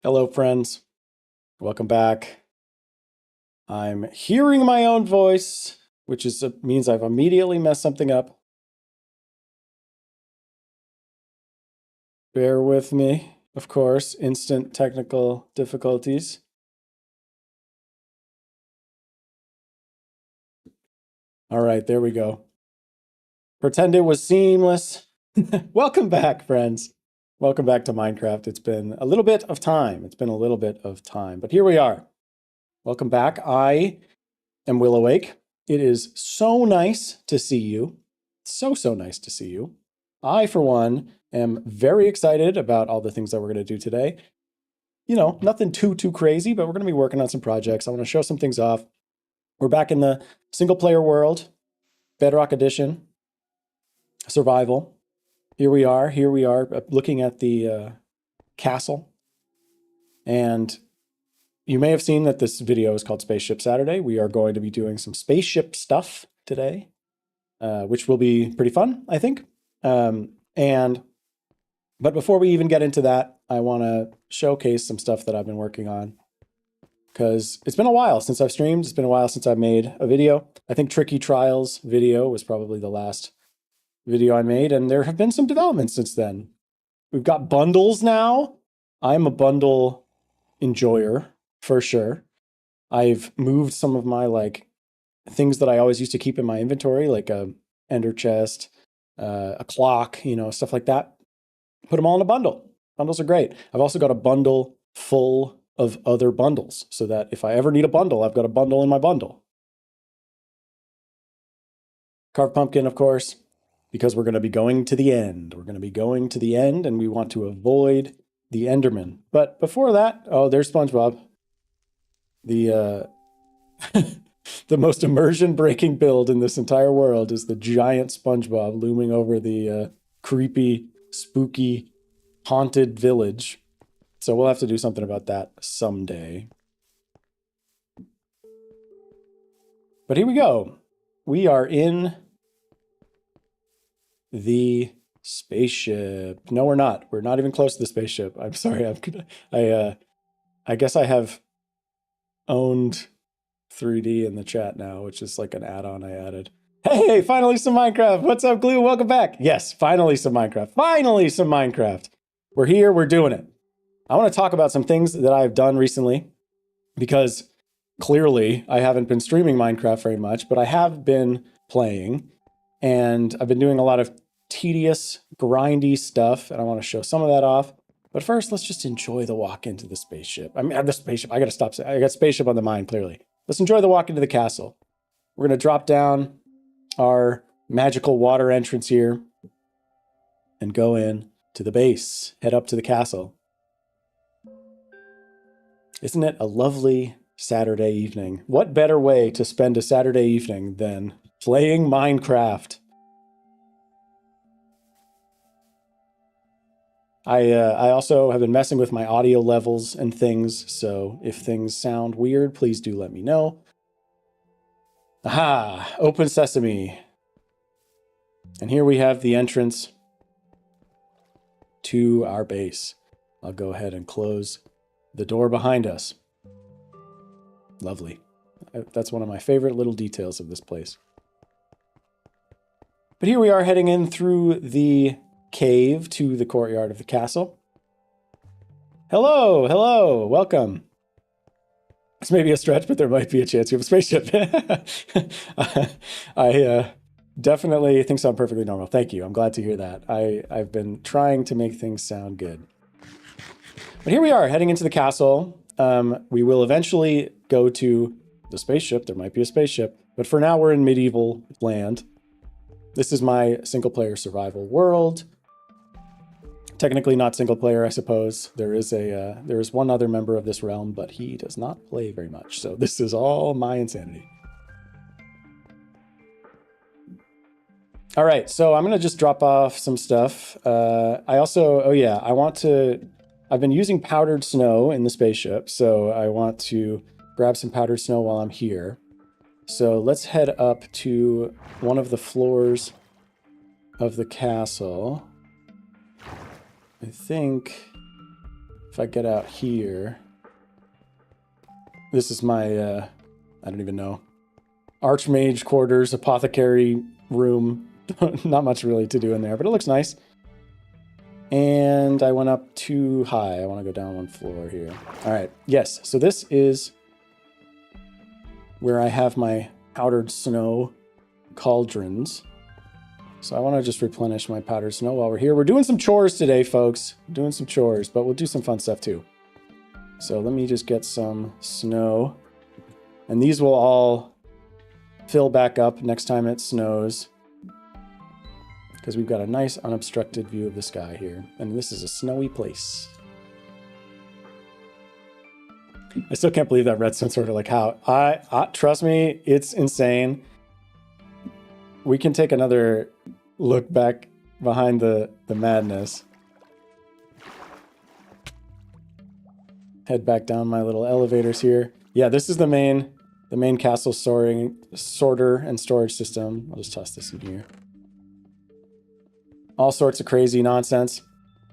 Hello, friends. Welcome back. I'm hearing my own voice, which means I've immediately messed something up. Bear with me, of course. Instant technical difficulties. All right, there we go. Pretend it was seamless. Welcome back, friends. Welcome back to Minecraft. It's been a little bit of time. But here we are. Welcome back. I am Will Awake. It is so nice to see you. So nice to see you. I, for one, am very excited about all the things that we're going to do today. You know, nothing too crazy, but we're going to be working on some projects. I want to show some things off. We're back in the single player world, Bedrock Edition, survival. Here we are looking at the castle. And you may have seen that this video is called Spaceship Saturday. We are going to be doing some spaceship stuff today, which will be pretty fun, I think. But before we even get into that, I want to showcase some stuff that I've been working on, because it's been a while since I've streamed. It's been a while since I've made a video. I think Tricky Trials video was probably the last video I made, and there have been some developments since then. We've got bundles now. I'm a bundle enjoyer for sure. I've moved some of my things that I always used to keep in my inventory, like a ender chest, a clock, stuff like that. Put them all in a bundle. Bundles are great. I've also got a bundle full of other bundles, so that if I ever need a bundle, I've got a bundle in my bundle. Carved pumpkin, of course, because we're going to be going to the end. We're going to be going to the end, and we want to avoid the Enderman. But before that, oh, there's SpongeBob. The the most immersion-breaking build in this entire world is the giant SpongeBob looming over the creepy, spooky, haunted village. So we'll have to do something about that someday. But here we go. We are in the spaceship. No, we're not. We're not even close to the spaceship. I'm sorry. I guess I have owned 3D in the chat now, which is like an add-on I added. Hey, finally some Minecraft. What's up, Glue? Welcome back. Yes, finally some Minecraft. Finally some Minecraft. We're here. We're doing it. I want to talk about some things that I've done recently, because clearly I haven't been streaming Minecraft very much, but I have been playing, and I've been doing a lot of tedious, grindy stuff, and I want to show some of that off. But first, let's just enjoy the walk into the spaceship. I mean, the spaceship. I got to stop saying. I got spaceship on the mind, clearly. Let's enjoy the walk into the castle. We're going to drop down our magical water entrance here and go in to the base. Head up to the castle. Isn't it a lovely Saturday evening? What better way to spend a Saturday evening than playing Minecraft? I also have been messing with my audio levels and things, so if things sound weird, please do let me know. Aha! Open sesame. And here we have the entrance to our base. I'll go ahead and close the door behind us. Lovely. That's one of my favorite little details of this place. But here we are heading in through the cave to the courtyard of the castle. Hello, welcome. This may be a stretch, but there might be a chance you have a spaceship. I definitely think sound perfectly normal. Thank you. I'm glad to hear that. I've been trying to make things sound good. But here we are, heading into the castle. We will eventually go to the spaceship. There might be a spaceship. But for now, we're in medieval land. This is my single-player survival world. Technically not single-player, I suppose. There is one other member of this realm, but he does not play very much. So this is all my insanity. All right, so I'm going to just drop off some stuff. I've been using powdered snow in the spaceship, so I want to grab some powdered snow while I'm here. So let's head up to one of the floors of the castle. I think if I get out here, this is my, I don't even know, Archmage quarters, apothecary room. Not much really to do in there, but it looks nice. And I went up too high. I want to go down one floor here. All right. Yes. So this is where I have my powdered snow cauldrons. So I want to just replenish my powdered snow while we're here. We're doing some chores today, folks. Doing some chores, but we'll do some fun stuff too. So let me just get some snow. And these will all fill back up next time it snows, because we've got a nice unobstructed view of the sky here. And this is a snowy place. I still can't believe that redstone sword, like how, trust me, it's insane. We can take another look back behind the madness. Head back down my little elevators here. Yeah, this is the main castle sorter and storage system. I'll just toss this in here. All sorts of crazy nonsense.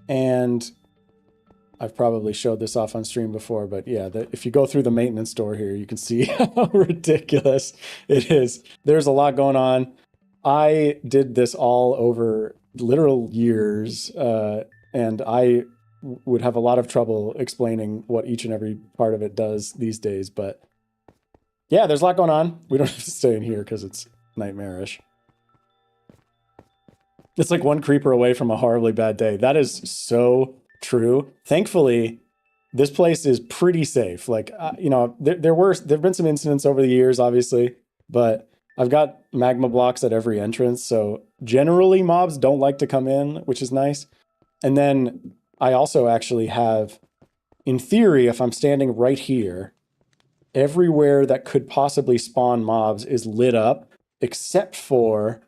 And I've probably showed this off on stream before, but yeah, if you go through the maintenance door here, you can see how ridiculous it is. There's a lot going on. I did this all over literal years, and I would have a lot of trouble explaining what each and every part of it does these days. But yeah, there's a lot going on. We don't have to stay in here because it's nightmarish. It's like one creeper away from a horribly bad day. That is so true. Thankfully, this place is pretty safe. Like, you know, there've been some incidents over the years, obviously, but I've got magma blocks at every entrance. So generally mobs don't like to come in, which is nice. And then I also actually have, in theory, if I'm standing right here, everywhere that could possibly spawn mobs is lit up, except for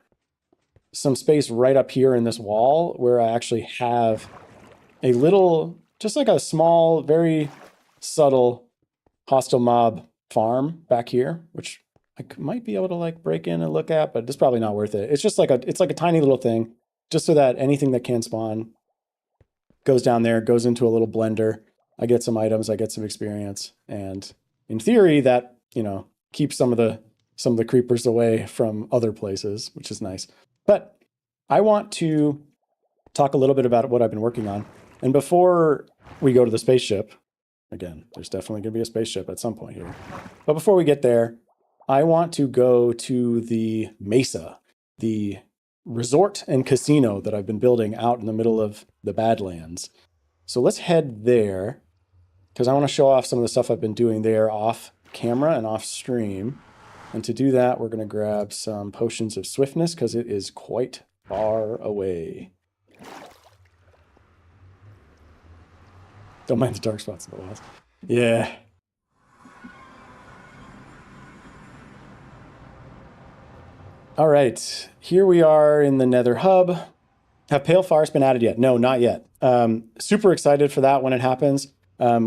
some space right up here in this wall where I actually have a little, just like a small, very subtle hostile mob farm back here, which I might be able to like break in and look at, but it's probably not worth it. It's just like it's like a tiny little thing, just so that anything that can spawn goes down there, goes into a little blender. I get some items, I get some experience, and in theory, that, you know, keeps some of the creepers away from other places, which is nice. But I want to talk a little bit about what I've been working on. And before we go to the spaceship, again, there's definitely going to be a spaceship at some point here. But before we get there, I want to go to the Mesa, the resort and casino that I've been building out in the middle of the Badlands. So let's head there, because I want to show off some of the stuff I've been doing there off camera and off stream. And to do that, we're going to grab some potions of swiftness, because it is quite far away. Don't mind the dark spots in the walls. Yeah. All right, here we are in the Nether Hub. Have Pale Forest been added yet? No, not yet. Super excited for that when it happens.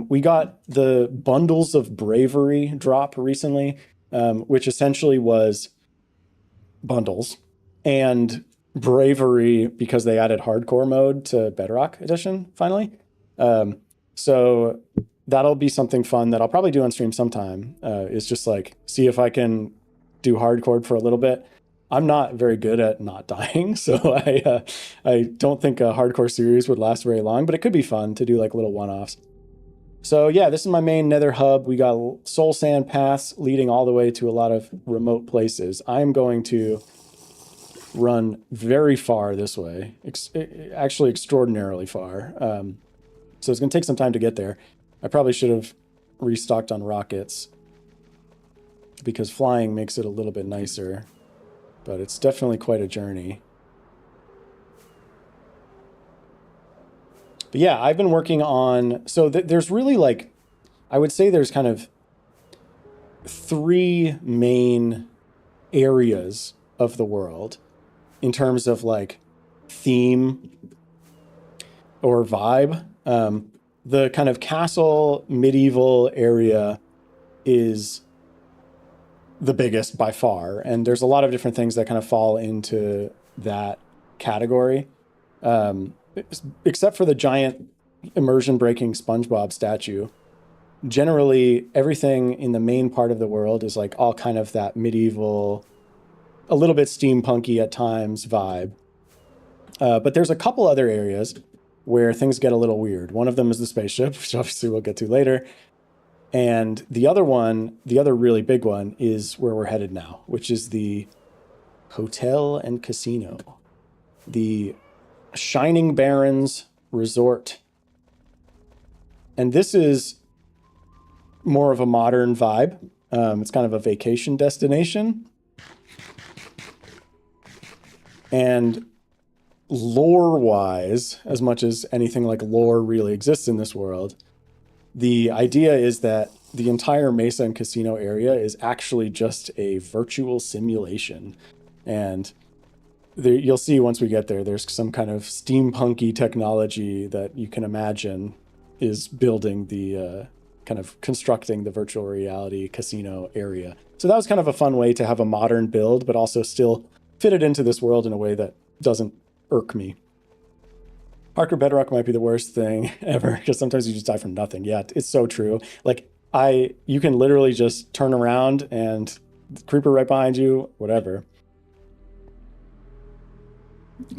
We got the Bundles of Bravery drop recently, which essentially was bundles and bravery because they added hardcore mode to Bedrock Edition finally. So that'll be something fun that I'll probably do on stream sometime. Is just like see if I can do hardcore for a little bit. I'm not very good at not dying, so I don't think a hardcore series would last very long, but it could be fun to do like little one-offs. So yeah, this is my main Nether hub. We got soul sand paths leading all the way to a lot of remote places. I'm going to run very far this way, actually extraordinarily far. So it's going to take some time to get there. I probably should have restocked on rockets because flying makes it a little bit nicer, but it's definitely quite a journey. But yeah, I've been working on, so there's really like, I would say there's kind of 3 main areas of the world in terms of like theme or vibe. The kind of castle medieval area is the biggest by far, and there's a lot of different things that kind of fall into that category. Except for the giant immersion breaking SpongeBob statue. Generally, everything in the main part of the world is like all kind of that medieval, a little bit steampunky at times vibe. But there's a couple other areas where things get a little weird. One of them is the spaceship, which obviously we'll get to later. And the other one, the other really big one, is where we're headed now, which is the Hotel and Casino. The Shining Barrens Resort. And this is more of a modern vibe. It's kind of a vacation destination. And lore-wise, as much as anything like lore really exists in this world, the idea is that the entire Mesa and Casino area is actually just a virtual simulation. And there, you'll see once we get there, there's some kind of steampunky technology that you can imagine is building the kind of constructing the virtual reality casino area. So that was kind of a fun way to have a modern build, but also still fit it into this world in a way that doesn't irk me. Parker Bedrock might be the worst thing ever, because sometimes you just die from nothing. Yeah, it's so true. Like, you can literally just turn around and creeper right behind you, whatever.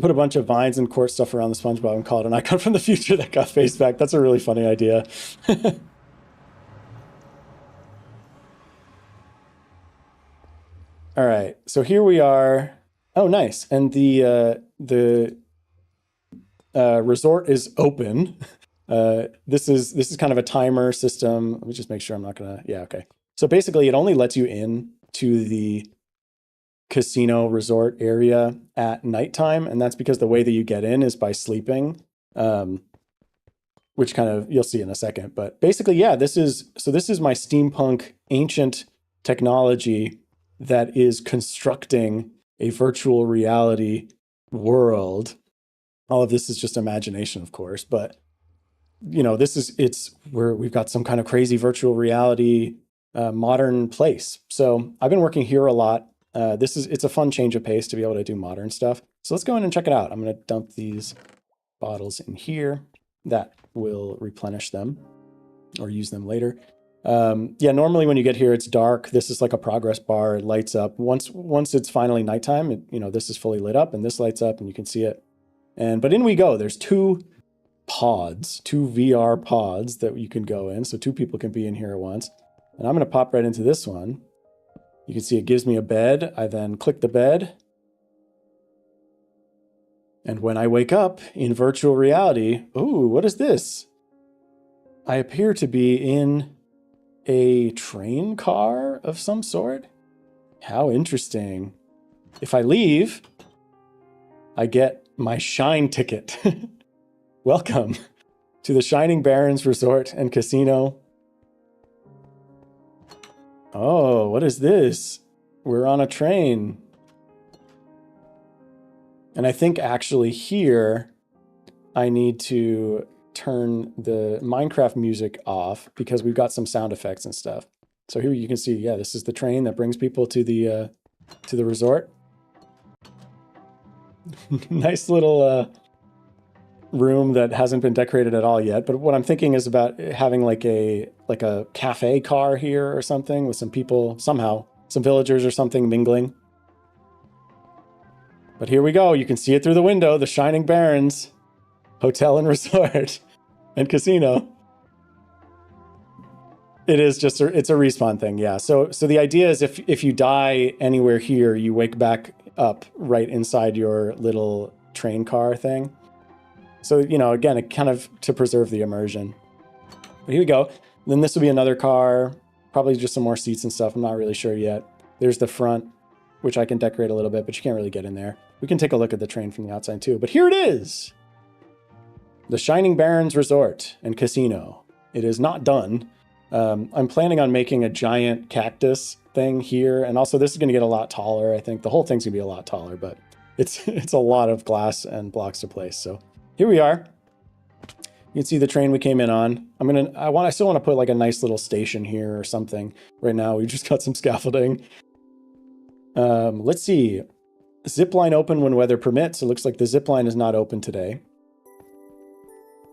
Put a bunch of vines and quartz stuff around the SpongeBob and call it an icon from the future that got face back. That's a really funny idea. All right, so here we are. Oh, nice. And the resort is open. This is kind of a timer system. Let me just make sure I'm not gonna, yeah, okay. So basically it only lets you in to the casino resort area at nighttime. And that's because the way that you get in is by sleeping, which kind of, you'll see in a second. But basically, yeah, this is my steampunk ancient technology that is constructing a virtual reality world. All of this is just imagination, of course, but you know, it's where we've got some kind of crazy virtual reality modern place. So I've been working here a lot. It's a fun change of pace to be able to do modern stuff. So let's go in and check it out. I'm going to dump these bottles in here. That will replenish them or use them later. Yeah, normally when you get here, it's dark. This is like a progress bar. It lights up. Once it's finally nighttime, this is fully lit up and this lights up and you can see it. But in we go. There's two VR pods that you can go in. So two people can be in here at once. And I'm going to pop right into this one. You can see it gives me a bed. I then click the bed. And when I wake up in virtual reality, ooh, what is this? I appear to be in a train car of some sort. How interesting. If I leave, I get my shine ticket. Welcome to the Shining Barrens Resort and Casino. Oh, what is this? We're on a train. And I think actually here, I need to turn the Minecraft music off because we've got some sound effects and stuff. So here you can see, yeah, this is the train that brings people to the resort. Nice little room that hasn't been decorated at all yet. But what I'm thinking is about having like a cafe car here or something with some people, somehow, some villagers or something mingling. But here we go. You can see it through the window, the Shining Barrens Hotel and Resort and Casino. It is just it's a respawn thing, yeah. So the idea is if you die anywhere here, you wake back up right inside your little train car thing. So, again, it kind of to preserve the immersion. But here we go. Then this will be another car, probably just some more seats and stuff. I'm not really sure yet. There's the front, which I can decorate a little bit, but you can't really get in there. We can take a look at the train from the outside too. But here it is. The Shining Barrens Resort and Casino. It is not done. I'm planning on making a giant cactus thing here. And also this is going to get a lot taller. I think the whole thing's going to be a lot taller, but it's a lot of glass and blocks to place. So here we are. You can see the train we came in on. I still want to put like a nice little station here or something. Right now, we just got some scaffolding. Let's see. Zip line open when weather permits. It looks like the zip line is not open today.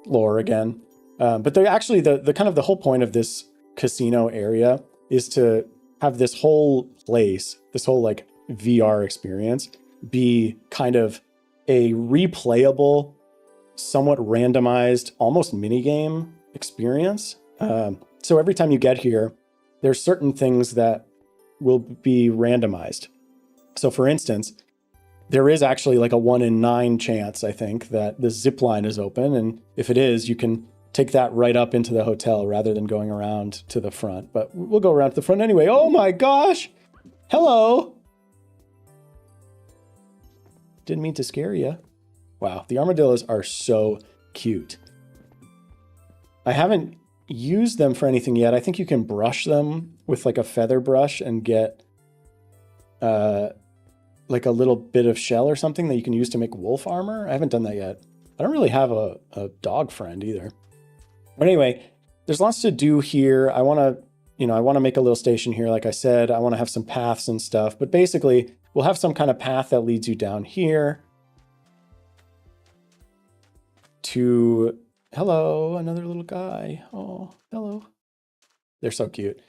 Lore again. But they're actually the kind of the whole point of this casino area is to have this whole place, this whole like VR experience be kind of a replayable, somewhat randomized, almost minigame experience. So every time you get here, there's certain things that will be randomized. So for instance, there is actually like a 1 in 9 chance, I think, that the zip line is open. And if it is, you can take that right up into the hotel rather than going around to the front. But we'll go around to the front anyway. Oh my gosh! Hello! Didn't mean to scare you. Wow, the armadillos are so cute. I haven't used them for anything yet. I think you can brush them with like a feather brush and get like a little bit of shell or something that you can use to make wolf armor. I haven't done that yet. I don't really have a dog friend either. But anyway, there's lots to do here. I want to make a little station here. Like I said, I want to have some paths and stuff, but basically we'll have some kind of path that leads you down here to, hello, another little guy. Oh, hello. They're so cute.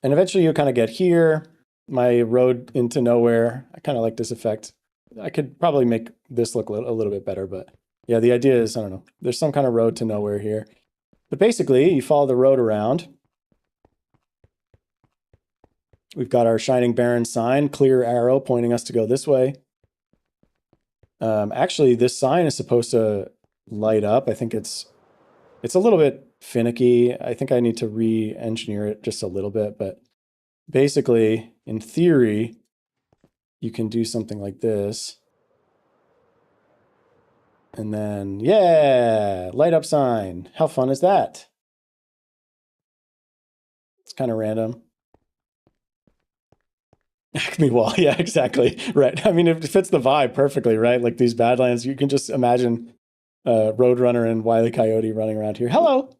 And eventually you kind of get here, my road into nowhere. I kind of like this effect. I could probably make this look a little bit better, but yeah, the idea is, I don't know, there's some kind of road to nowhere here. But basically, you follow the road around. We've got our Shining Baron sign, clear arrow pointing us to go this way. Actually, this sign is supposed to light up. I think it's a little bit finicky. I think I need to re-engineer it just a little bit, but basically, in theory, you can do something like this. And then, yeah, light up sign. How fun is that? It's kind of random. Acme wall, yeah, exactly. Right. I mean, it fits the vibe perfectly, right? Like these Badlands, you can just imagine Roadrunner and Wile E. Coyote running around here. Hello!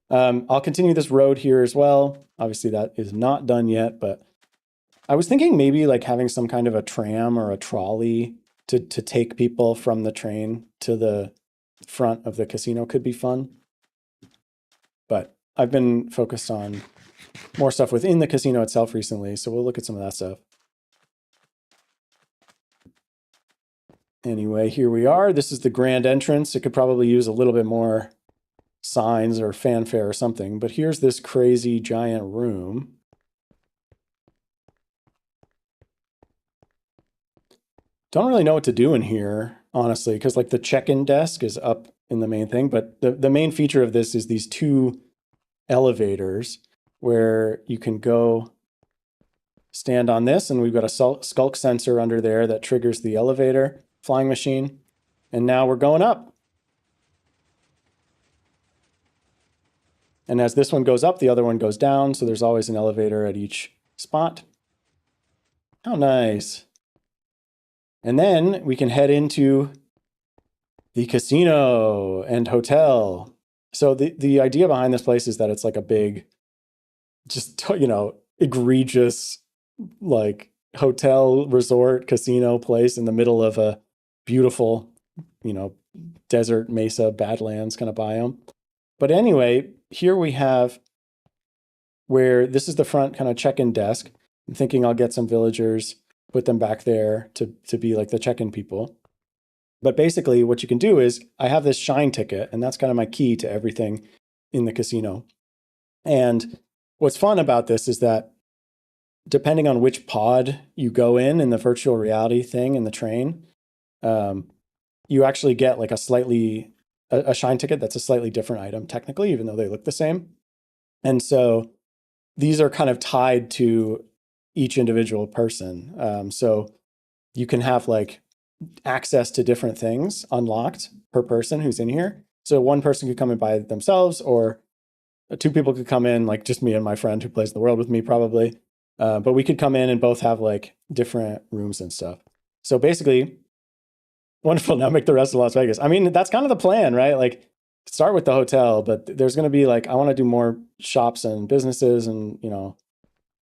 I'll continue this road here as well. Obviously, that is not done yet, but I was thinking maybe like having some kind of a tram or a trolley to take people from the train to the front of the casino could be fun. But I've been focused on more stuff within the casino itself recently, so we'll look at some of that stuff. Anyway, here we are. This is the grand entrance. It could probably use a little bit more signs or fanfare or something, but here's this crazy giant room. Don't really know what to do in here, honestly, because like the check-in desk is up in the main thing, but the main feature of this is these 2 elevators where you can go stand on this, and we've got a skulk sensor under there that triggers the elevator flying machine. And now we're going up. And as this one goes up, the other one goes down, so there's always an elevator at each spot. How nice. And then we can head into the casino and hotel. So the idea behind this place is that it's like a big, just, you know, egregious, like hotel, resort, casino place in the middle of a beautiful, you know, desert, mesa, badlands kind of biome. But anyway, here we have where this is the front kind of check-in desk. I'm thinking I'll get some villagers, put them back there to be like the check-in people. But basically what you can do is I have this shine ticket, and that's kind of my key to everything in the casino. And what's fun about this is that depending on which pod you go in the virtual reality thing in the train, you actually get like a shine ticket that's a slightly different item technically, even though they look the same. And so these are kind of tied to each individual person. So you can have like access to different things unlocked per person who's in here. So one person could come in by themselves, or 2 people could come in, like just me and my friend who plays the world with me probably. But we could come in and both have like different rooms and stuff. So basically, wonderful. Now make the rest of Las Vegas. I mean, that's kind of the plan, right? Like start with the hotel, but there's going to be like, I want to do more shops and businesses and, you know,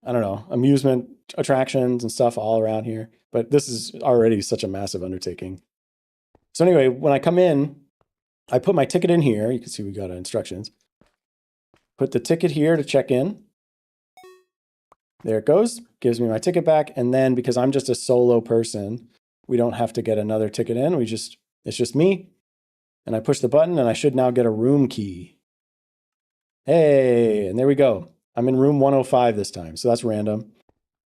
I don't know, amusement attractions and stuff all around here. But this is already such a massive undertaking. So anyway, when I come in, I put my ticket in here. You can see we got instructions. Put the ticket here to check in. There it goes. Gives me my ticket back. And then because I'm just a solo person, we don't have to get another ticket in. It's just me. And I push the button and I should now get a room key. Hey, and there we go. I'm in room 105 this time. So that's random.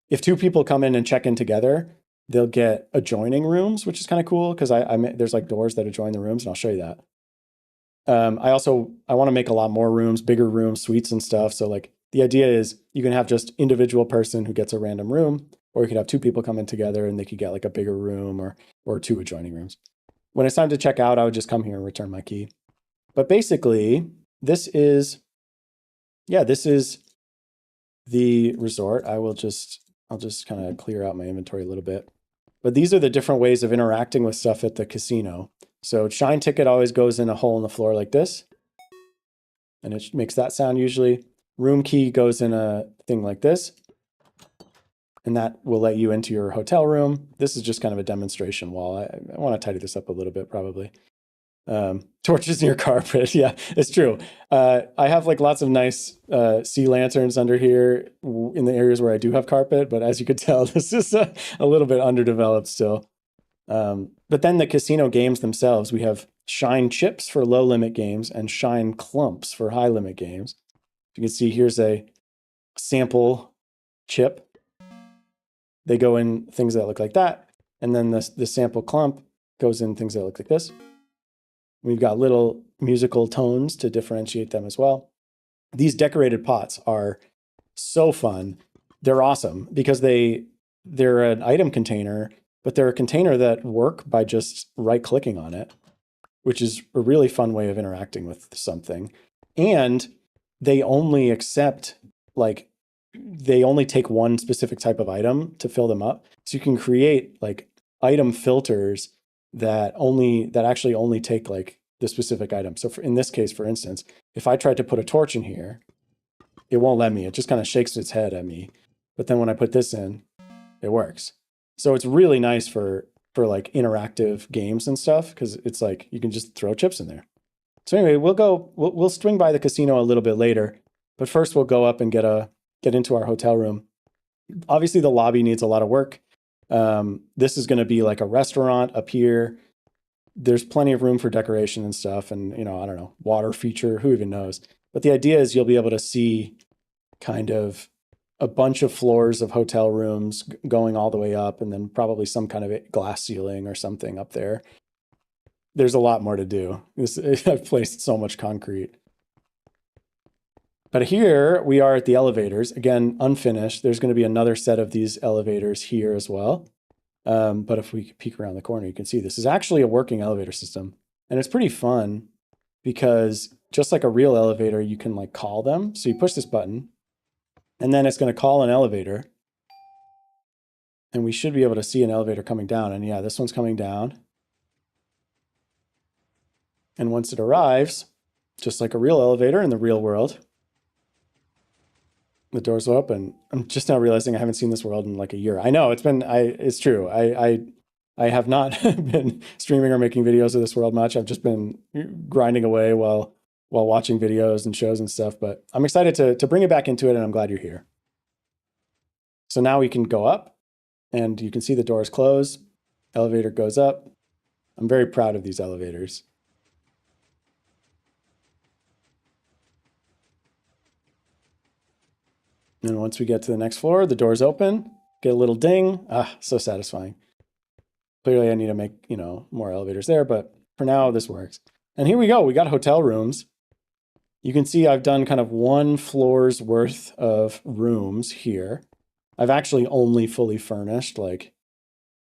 If two people come in and check in together, they'll get adjoining rooms, which is kind of cool because there's like doors that adjoin the rooms, and I'll show you that. I want to make a lot more rooms, bigger rooms, suites and stuff. So like the idea is you can have just individual person who gets a random room, or you could have two people come in together and they could get like a bigger room or two adjoining rooms. When it's time to check out, I would just come here and return my key. But basically, this is the resort. I'll just kind of clear out my inventory a little bit. But these are the different ways of interacting with stuff at the casino. So Shine Ticket always goes in a hole in the floor like this. And it makes that sound usually. Room Key goes in a thing like this. And that will let you into your hotel room. This is just kind of a demonstration wall. I want to tidy this up a little bit probably. Torches near carpet. Yeah, it's true. I have like lots of nice sea lanterns under here in the areas where I do have carpet, but as you could tell, this is a little bit underdeveloped still. But then the casino games themselves, we have Shine Chips for low limit games and Shine Clumps for high limit games. You can see here's a sample chip. They go in things that look like that. And then the sample clump goes in things that look like this. We've got little musical tones to differentiate them as well. These decorated pots are so fun. They're awesome because they're an item container, but they're a container that work by just right-clicking on it, which is a really fun way of interacting with something. And they only accept, like, they only take one specific type of item to fill them up. So you can create like item filters that actually only take like the specific item. So in this case, for instance, if I tried to put a torch in here, it won't let me. It just kind of shakes its head at me. But then when I put this in, it works. So it's really nice for like interactive games and stuff, because it's like you can just throw chips in there. So anyway, we'll swing by the casino a little bit later, but first we'll go up and get into our hotel room. Obviously the lobby needs a lot of work. This is going to be like a restaurant up here. There's plenty of room for decoration and stuff, and I don't know, water feature, who even knows. But the idea is you'll be able to see kind of a bunch of floors of hotel rooms going all the way up, and then probably some kind of glass ceiling or something up there. There's a lot more to do. I've placed so much concrete. But here we are at the elevators, again, unfinished. There's going to be another set of these elevators here as well. But if we peek around the corner, you can see this is actually a working elevator system. And it's pretty fun because just like a real elevator, you can like call them. So you push this button and then it's going to call an elevator. And we should be able to see an elevator coming down. And yeah, this one's coming down. And once it arrives, just like a real elevator in the real world, the doors will open. I'm just now realizing I haven't seen this world in like a year. I know it's true. I have not been streaming or making videos of this world much. I've just been grinding away while watching videos and shows and stuff, but I'm excited to bring it back into it, and I'm glad you're here. So now we can go up and you can see the doors close. Elevator goes up. I'm very proud of these elevators. And once we get to the next floor, the doors open, get a little ding. Ah, so satisfying. Clearly I need to make, more elevators there, but for now this works. And here we go. We got hotel rooms. You can see I've done kind of one floor's worth of rooms here. I've actually only fully furnished like,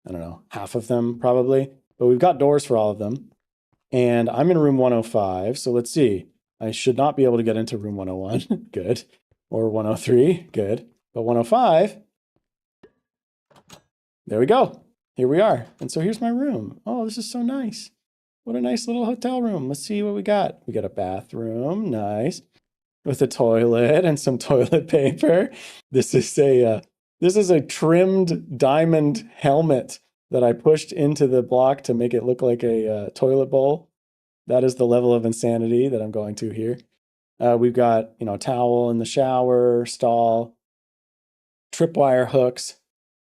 I don't know, half of them probably, but we've got doors for all of them. And I'm in room 105. So let's see. I should not be able to get into room 101. Good. Or 103, good. But 105, there we go. Here we are. And so here's my room. Oh, this is so nice. What a nice little hotel room. Let's see what we got. We got a bathroom, nice, with a toilet and some toilet paper. This is a trimmed diamond helmet that I pushed into the block to make it look like a toilet bowl. That is the level of insanity that I'm going to here. We've got, you know, towel in the shower, stall, tripwire hooks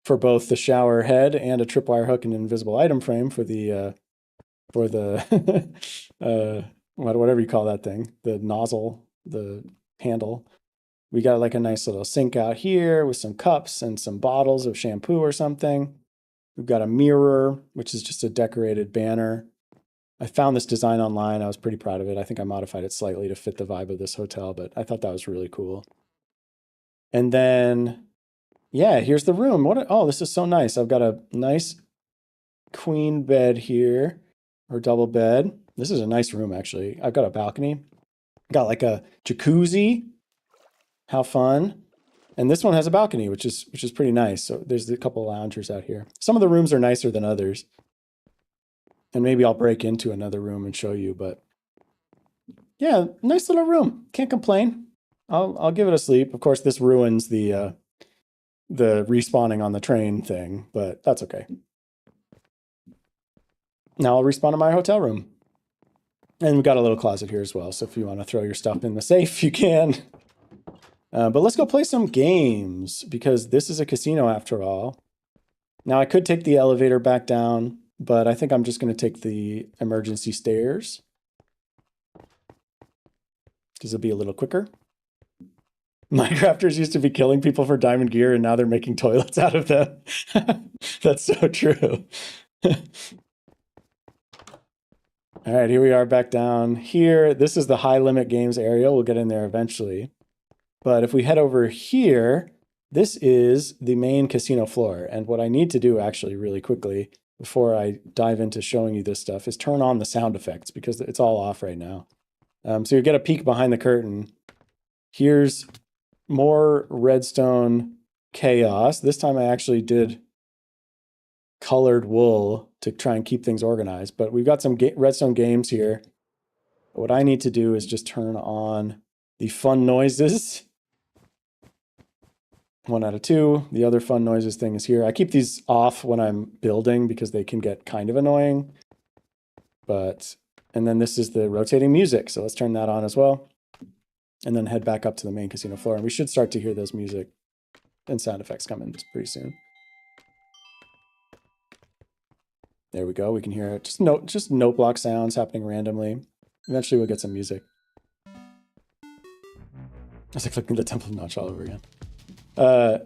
for both the shower head and a tripwire hook and an invisible item frame for the whatever you call that thing, the nozzle, the handle. We got like a nice little sink out here with some cups and some bottles of shampoo or something. We've got a mirror, which is just a decorated banner. I found this design online. I was pretty proud of it. I think I modified it slightly to fit the vibe of this hotel, but I thought that was really cool. And then, yeah, here's the room. Oh, this is so nice. I've got a nice queen bed here, or double bed. This is a nice room, actually. I've got a balcony. Got like a jacuzzi. How fun. And this one has a balcony, which is pretty nice. So there's a couple of loungers out here. Some of the rooms are nicer than others. And maybe I'll break into another room and show you, but yeah, nice little room. Can't complain. I'll give it a sleep. Of course, this ruins the respawning on the train thing, but that's okay. Now I'll respawn in my hotel room. And we've got a little closet here as well. So if you want to throw your stuff in the safe, you can. But let's go play some games because this is a casino after all. Now I could take the elevator back down, but I think I'm just going to take the emergency stairs because it'll be a little quicker. Minecrafters used to be killing people for diamond gear and now they're making toilets out of them. That's so true. All right, here we are back down here. This is the high limit games area. We'll get in there eventually. But if we head over here, this is the main casino floor. And what I need to do actually really quickly before I dive into showing you this stuff is turn on the sound effects because it's all off right now. So you get a peek behind the curtain. Here's more redstone chaos. This time I actually did colored wool to try and keep things organized. But we've got some redstone games here. What I need to do is just turn on the fun noises. 1 out of 2. The other fun noises thing is here. I keep these off when I'm building because they can get kind of annoying. And then this is the rotating music. So let's turn that on as well. And then head back up to the main casino floor. And we should start to hear those music and sound effects coming pretty soon. There we go. We can hear it. Just note block sounds happening randomly. Eventually we'll get some music. It's like clicking the Temple of Notch all over again.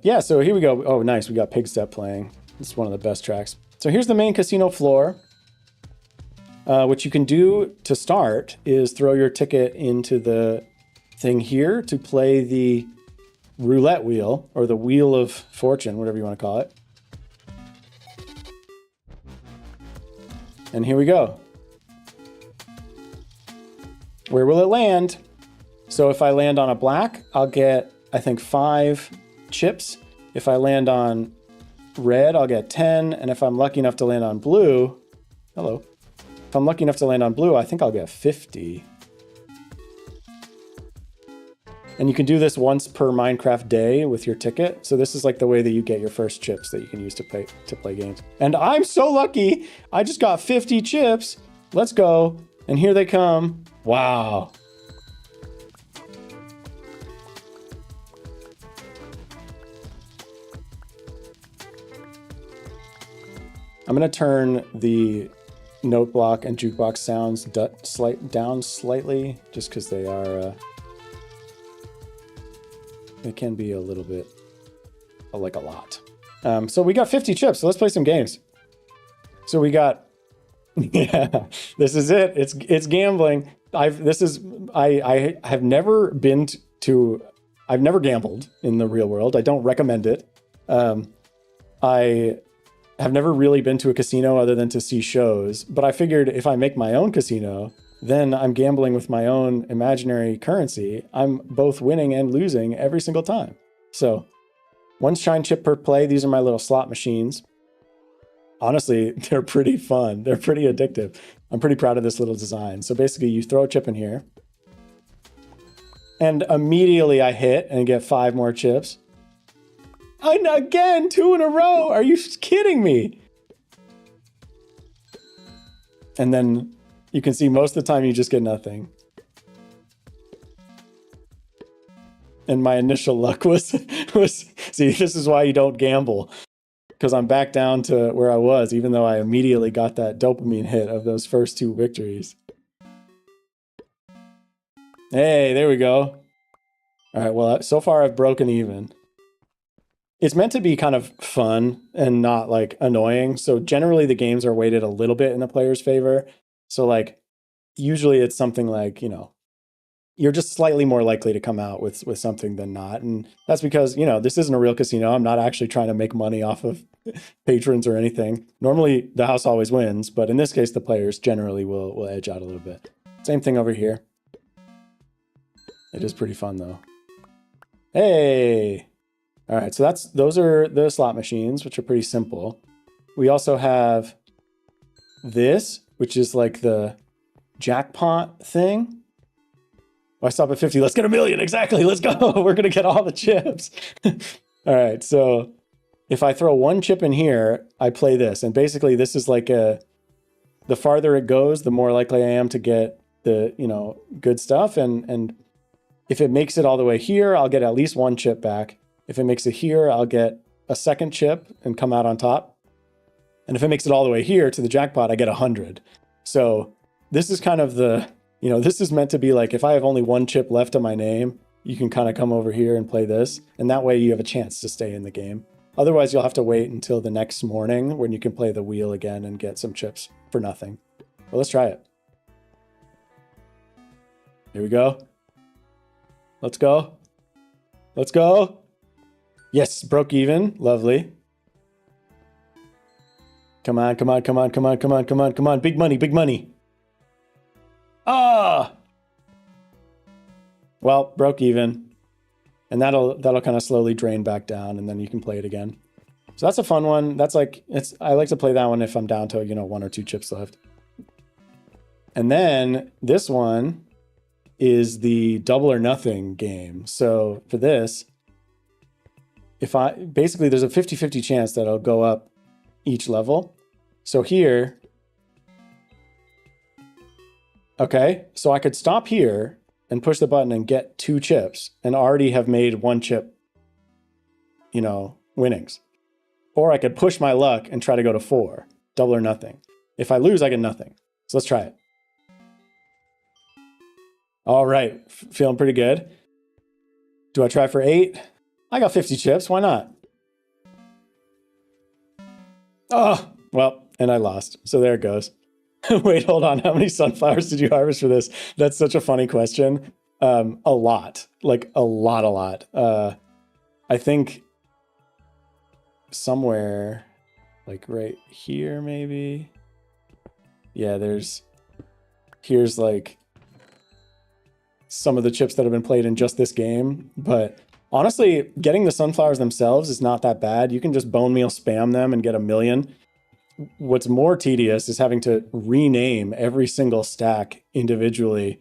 Yeah, so here we go. Oh, nice. We got Pig Step playing. It's one of the best tracks. So here's the main casino floor. What you can do to start is throw your ticket into the thing here to play the roulette wheel, or the wheel of fortune, whatever you want to call it. And here we go. Where will it land? So if I land on a black, I'll get, I think, 5 chips. If I land on red, I'll get 10. And if I'm lucky enough to land on blue, hello. If I'm lucky enough to land on blue, I think I'll get 50. And you can do this once per Minecraft day with your ticket. So this is like the way that you get your first chips that you can use to play games. And I'm so lucky. I just got 50 chips. Let's go. And here they come. Wow. I'm going to turn the note block and jukebox sounds down slightly just because they are... It can be a little bit, like a lot. So we got 50 chips, so let's play some games. So we got, yeah, this is it. It's gambling. I have never been to, I've never gambled in the real world. I don't recommend it. I have never really been to a casino other than to see shows, but I figured if I make my own casino, then I'm gambling with my own imaginary currency. I'm both winning and losing every single time. So 1 shine chip per play. These are my little slot machines. Honestly, they're pretty fun. They're pretty addictive. I'm pretty proud of this little design. So basically you throw a chip in here and immediately I hit and get 5 more chips. And again, 2 in a row. Are you kidding me? And then You can see most of the time you just get nothing. And my initial luck was see, this is why you don't gamble. Because I'm back down to where I was, even though I immediately got that dopamine hit of those first 2 victories. Hey, there we go. All right, well, so far I've broken even. It's meant to be kind of fun and not like annoying. So generally the games are weighted a little bit in the player's favor. So like usually it's something like, you know, you're just slightly more likely to come out with something than not. And that's because, you know, this isn't a real casino. I'm not actually trying to make money off of patrons or anything. Normally the house always wins, but in this case the players generally will edge out a little bit. Same thing over here. It is pretty fun though. Hey! All right, so those are the slot machines, which are pretty simple. We also have this, which is like the jackpot thing. Oh, I stop at 50. Let's get 1 million. Exactly. Let's go. We're going to get all the chips. All right, so if I throw 1 chip in here, I play this. And basically, this is like the farther it goes, the more likely I am to get the, you know, good stuff. And if it makes it all the way here, I'll get at least 1 chip back. If it makes it here, I'll get a 2nd chip and come out on top. And if it makes it all the way here to the jackpot, I get 100. So this is kind of the, you know, this is meant to be like, if I have only 1 chip left of my name, you can kind of come over here and play this. And that way you have a chance to stay in the game. Otherwise, you'll have to wait until the next morning when you can play the wheel again and get some chips for nothing. Well, let's try it. Here we go. Let's go. Let's go. Yes, broke even. Lovely. Come on, come on, come on, come on, come on, come on, come on. Big money, big money. Ah! Well, broke even. And that'll kind of slowly drain back down, and then you can play it again. So that's a fun one. That's like, I like to play that one if I'm down to, you know, 1 or 2 chips left. And then this one is the double or nothing game. So for this, basically there's a 50-50 chance that I'll go up each level. So here, okay, so I could stop here and push the button and get 2 chips and already have made 1 chip, you know, winnings. Or I could push my luck and try to go to 4, double or nothing. If I lose, I get nothing. So let's try it. All right, feeling pretty good. Do I try for 8? I got 50 chips, why not? Oh, well, and I lost. So there it goes. Wait, hold on. How many sunflowers did you harvest for this? That's such a funny question. A lot. Like a lot. I think somewhere like right here, maybe. Yeah, here's like some of the chips that have been played in just this game. But honestly, getting the sunflowers themselves is not that bad. You can just bone meal spam them and get 1 million. What's more tedious is having to rename every single stack individually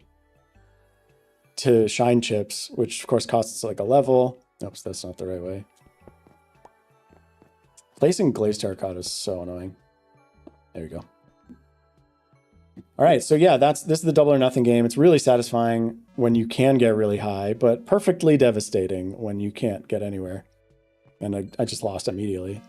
to shine chips, which of course costs like a level. Oops, that's not the right way. Placing glazed terracotta is so annoying. There you go. All right, so yeah, this is the double or nothing game. It's really satisfying when you can get really high, but perfectly devastating when you can't get anywhere. And I just lost immediately.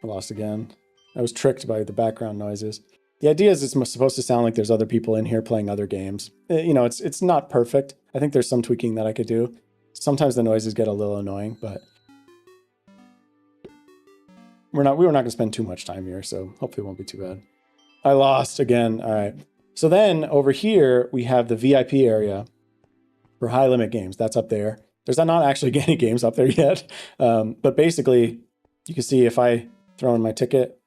I lost again. I was tricked by the background noises. The idea is it's supposed to sound like there's other people in here playing other games. You know, it's not perfect. I think there's some tweaking that I could do. Sometimes the noises get a little annoying, but we were not going to spend too much time here, so hopefully it won't be too bad. I lost again. All right. So then over here, we have the VIP area for high limit games. That's up there. There's not actually any games up there yet. But basically, you can see if I throw in my ticket,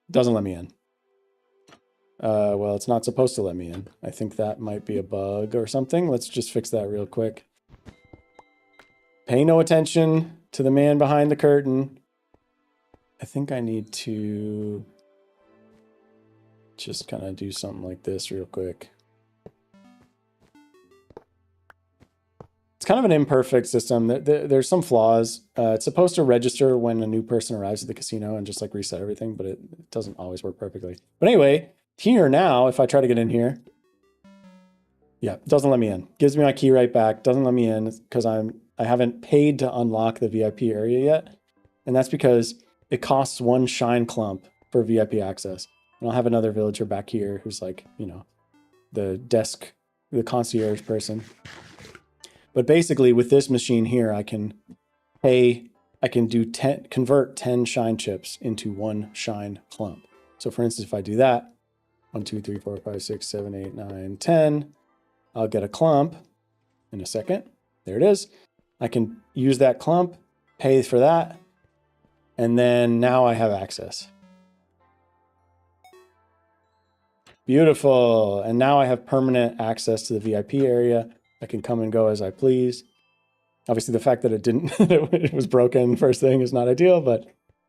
it doesn't let me in. Well, it's not supposed to let me in. I think that might be a bug or something. Let's just fix that real quick. Pay no attention to the man behind the curtain. I think I need to just kind of do something like this real quick. kind of an imperfect system. There's some flaws. It's supposed to register when a new person arrives at the casino and just like reset everything, but it doesn't always work perfectly. But anyway, here now, if I try to get in here, yeah, it doesn't let me in. Gives me my key right back. Doesn't let me in because I haven't paid to unlock the VIP area yet. And that's because it costs 1 shine clump for VIP access. And I'll have another villager back here who's like, you know, the desk, the concierge person. But basically with this machine here, I can convert 10 shine chips into 1 shine clump. So for instance, if I do that, 1, 2, 3, 4, 5, 6, 7, 8, 9, 10, I'll get a clump in a second. There it is. I can use that clump, pay for that, and then now I have access. Beautiful. And now I have permanent access to the VIP area. I can come and go as I please. Obviously, the fact that it was broken first thing is not ideal, but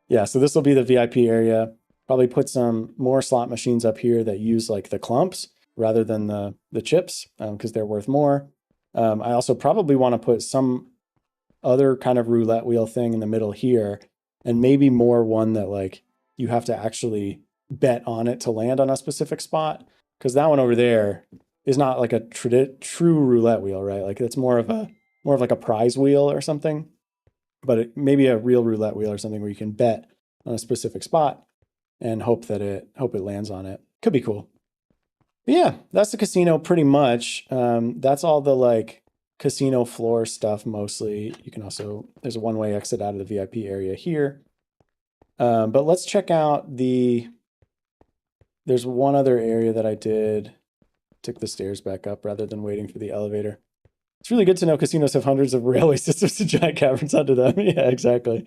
yeah, so this will be the VIP area. Probably put some more slot machines up here that use like the clumps rather than the chips, because they're worth more. I also probably want to put some other kind of roulette wheel thing in the middle here, and maybe more one that like you have to actually bet on it to land on a specific spot, because that one over there is not like a true roulette wheel, right? Like it's more of like a prize wheel or something, but maybe a real roulette wheel or something where you can bet on a specific spot and hope it lands on it. Could be cool. But yeah, that's the casino pretty much. That's all the like casino floor stuff mostly. You can also, there's a one-way exit out of the VIP area here. But let's check out there's one other area that I took the stairs back up rather than waiting for the elevator. It's really good to know casinos have hundreds of railway systems to giant caverns under them. Yeah, exactly.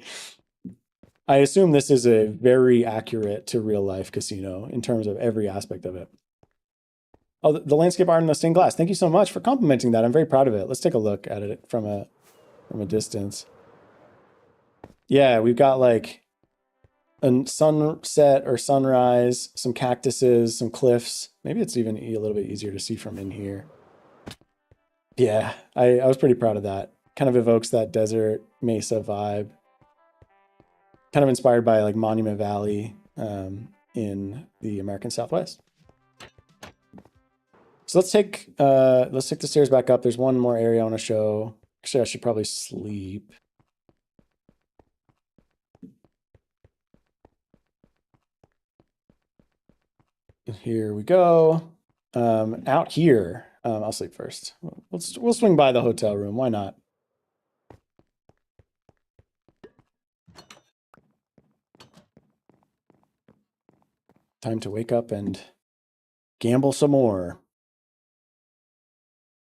I assume this is a very accurate to real life casino in terms of every aspect of it. Oh, the landscape art in the stained glass. Thank you so much for complimenting that. I'm very proud of it. Let's take a look at it from a distance. Yeah, we've got like a sunset or sunrise, some cactuses, some cliffs. Maybe it's even a little bit easier to see from in here. Yeah, I was pretty proud of that. Kind of evokes that desert mesa vibe. Kind of inspired by like Monument Valley in the American Southwest. So let's take the stairs back up. There's one more area I want to show. Actually, I should probably sleep. Here we go. Out here, I'll sleep first. We'll swing by the hotel room. Why not? Time to wake up and gamble some more.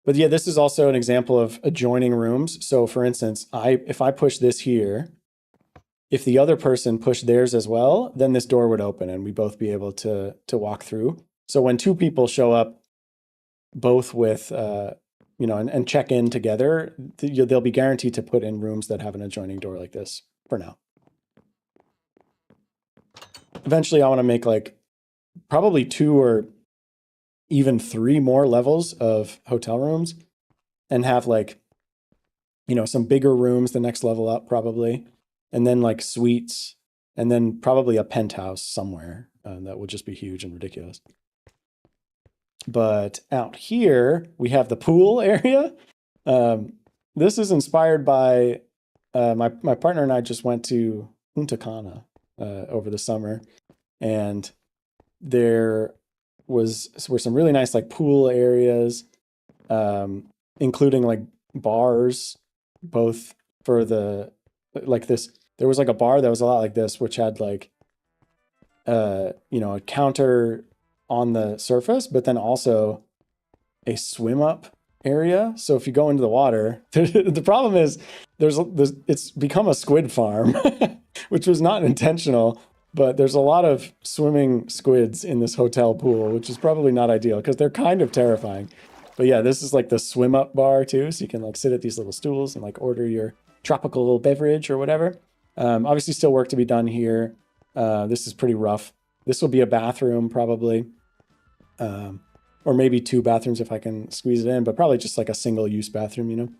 But yeah, this is also an example of adjoining rooms. So for instance, if I push this here, if the other person pushed theirs as well, then this door would open and we'd both be able to walk through. So when two people show up, both with, and check in together, they'll be guaranteed to put in rooms that have an adjoining door like this for now. Eventually, I want to make like probably 2 or even 3 more levels of hotel rooms and have like, some bigger rooms the next level up probably, and then like suites, and then probably a penthouse somewhere that would just be huge and ridiculous. But out here, we have the pool area. This is inspired by my partner and I just went to Punta Cana over the summer, and there were some really nice like pool areas, including like bars, both for like this. There was like a bar that was a lot like this, which had like a counter on the surface, but then also a swim up area. So if you go into the water, the problem is it's become a squid farm, which was not intentional, but there's a lot of swimming squids in this hotel pool, which is probably not ideal because they're kind of terrifying. But yeah, this is like the swim up bar too. So you can like sit at these little stools and like order your tropical beverage or whatever. Obviously still work to be done here. This is pretty rough. This will be a bathroom probably. Or maybe 2 bathrooms if I can squeeze it in, but probably just like a single use bathroom,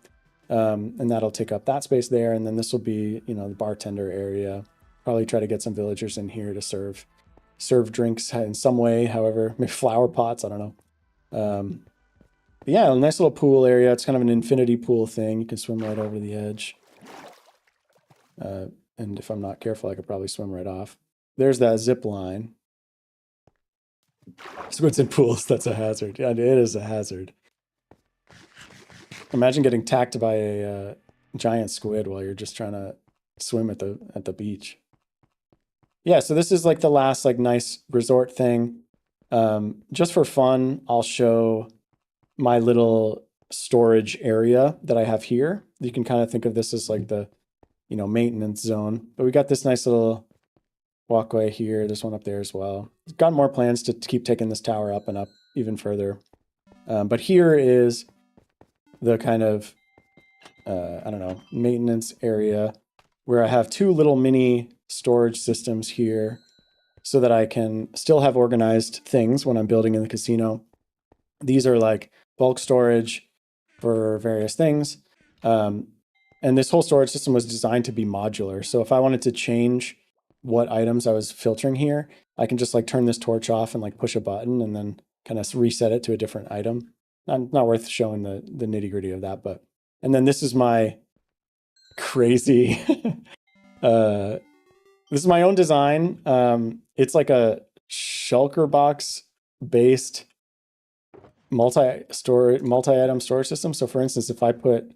And that'll take up that space there. And then this will be, you know, the bartender area. Probably try to get some villagers in here to serve drinks in some way, however, maybe flower pots, I don't know. But yeah, a nice little pool area. It's kind of an infinity pool thing. You can swim right over the edge. And if I'm not careful, I could probably swim right off. There's that zip line. Squids in pools, that's a hazard. Yeah, it is a hazard. Imagine getting tacked by a giant squid while you're just trying to swim at the beach. Yeah, so this is like the last like nice resort thing. Just for fun, I'll show my little storage area that I have here. You can kind of think of this as like the, you know, maintenance zone. But we got this nice little walkway here. There's one up there as well. Got more plans to keep taking this tower up and up even further. But here is the kind of, I don't know, maintenance area where I have two little mini storage systems here so that I can still have organized things when I'm building in the casino. These are like bulk storage for various things. And this whole storage system was designed to be modular. So if I wanted to change what items I was filtering here, I can just like turn this torch off and like push a button and then kind of reset it to a different item. Not worth showing the nitty gritty of that, but, and then this is my crazy, this is my own design. It's like a shulker box based multi-item storage system. So for instance, if I put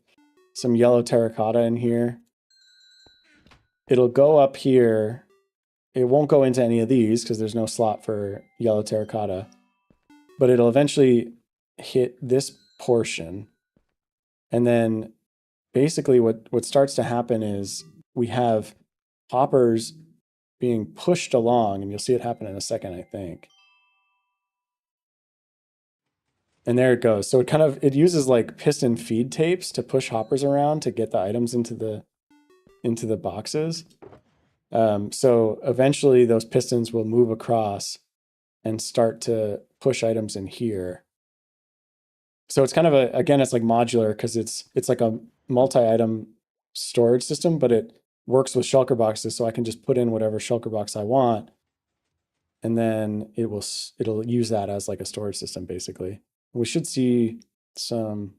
some yellow terracotta in here, it'll go up here. It won't go into any of these because there's no slot for yellow terracotta, but it'll eventually hit this portion. And then basically what starts to happen is we have hoppers being pushed along, and you'll see it happen in a second, I think. And there it goes. So it uses like piston feed tapes to push hoppers around to get the items into the boxes. So eventually those pistons will move across and start to push items in here. So it's kind of again, it's like modular because it's like a multi-item storage system, but it works with shulker boxes. So I can just put in whatever shulker box I want, and then it'll use that as like a storage system basically. We should see some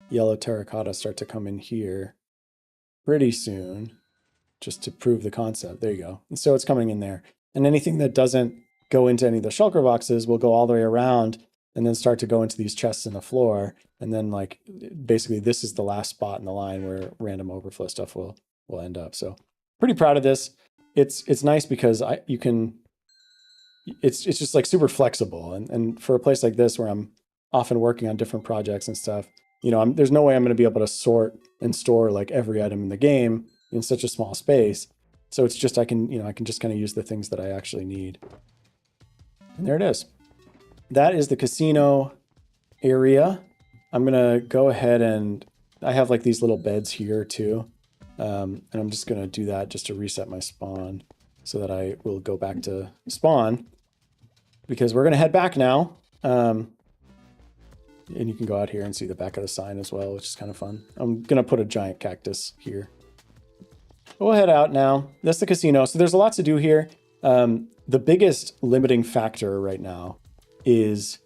yellow terracotta start to come in here pretty soon, just to prove the concept. There you go. And so it's coming in there. And anything that doesn't go into any of the shulker boxes will go all the way around and then start to go into these chests in the floor. And then like, basically this is the last spot in the line where random overflow stuff will end up. So pretty proud of this. It's nice because it's just like super flexible. And for a place like this where I'm often working on different projects and stuff, you know, there's no way I'm going to be able to sort and store like every item in the game in such a small space. So it's just, I can just kind of use the things that I actually need. And there it is. That is the casino area. I'm going to go ahead and I have like these little beds here too. And I'm just going to do that just to reset my spawn so that I will go back to spawn, because we're going to head back now. And you can go out here and see the back of the sign as well, which is kind of fun. I'm going to put a giant cactus here. We'll head out now. That's the casino. So there's a lot to do here. The biggest limiting factor right now is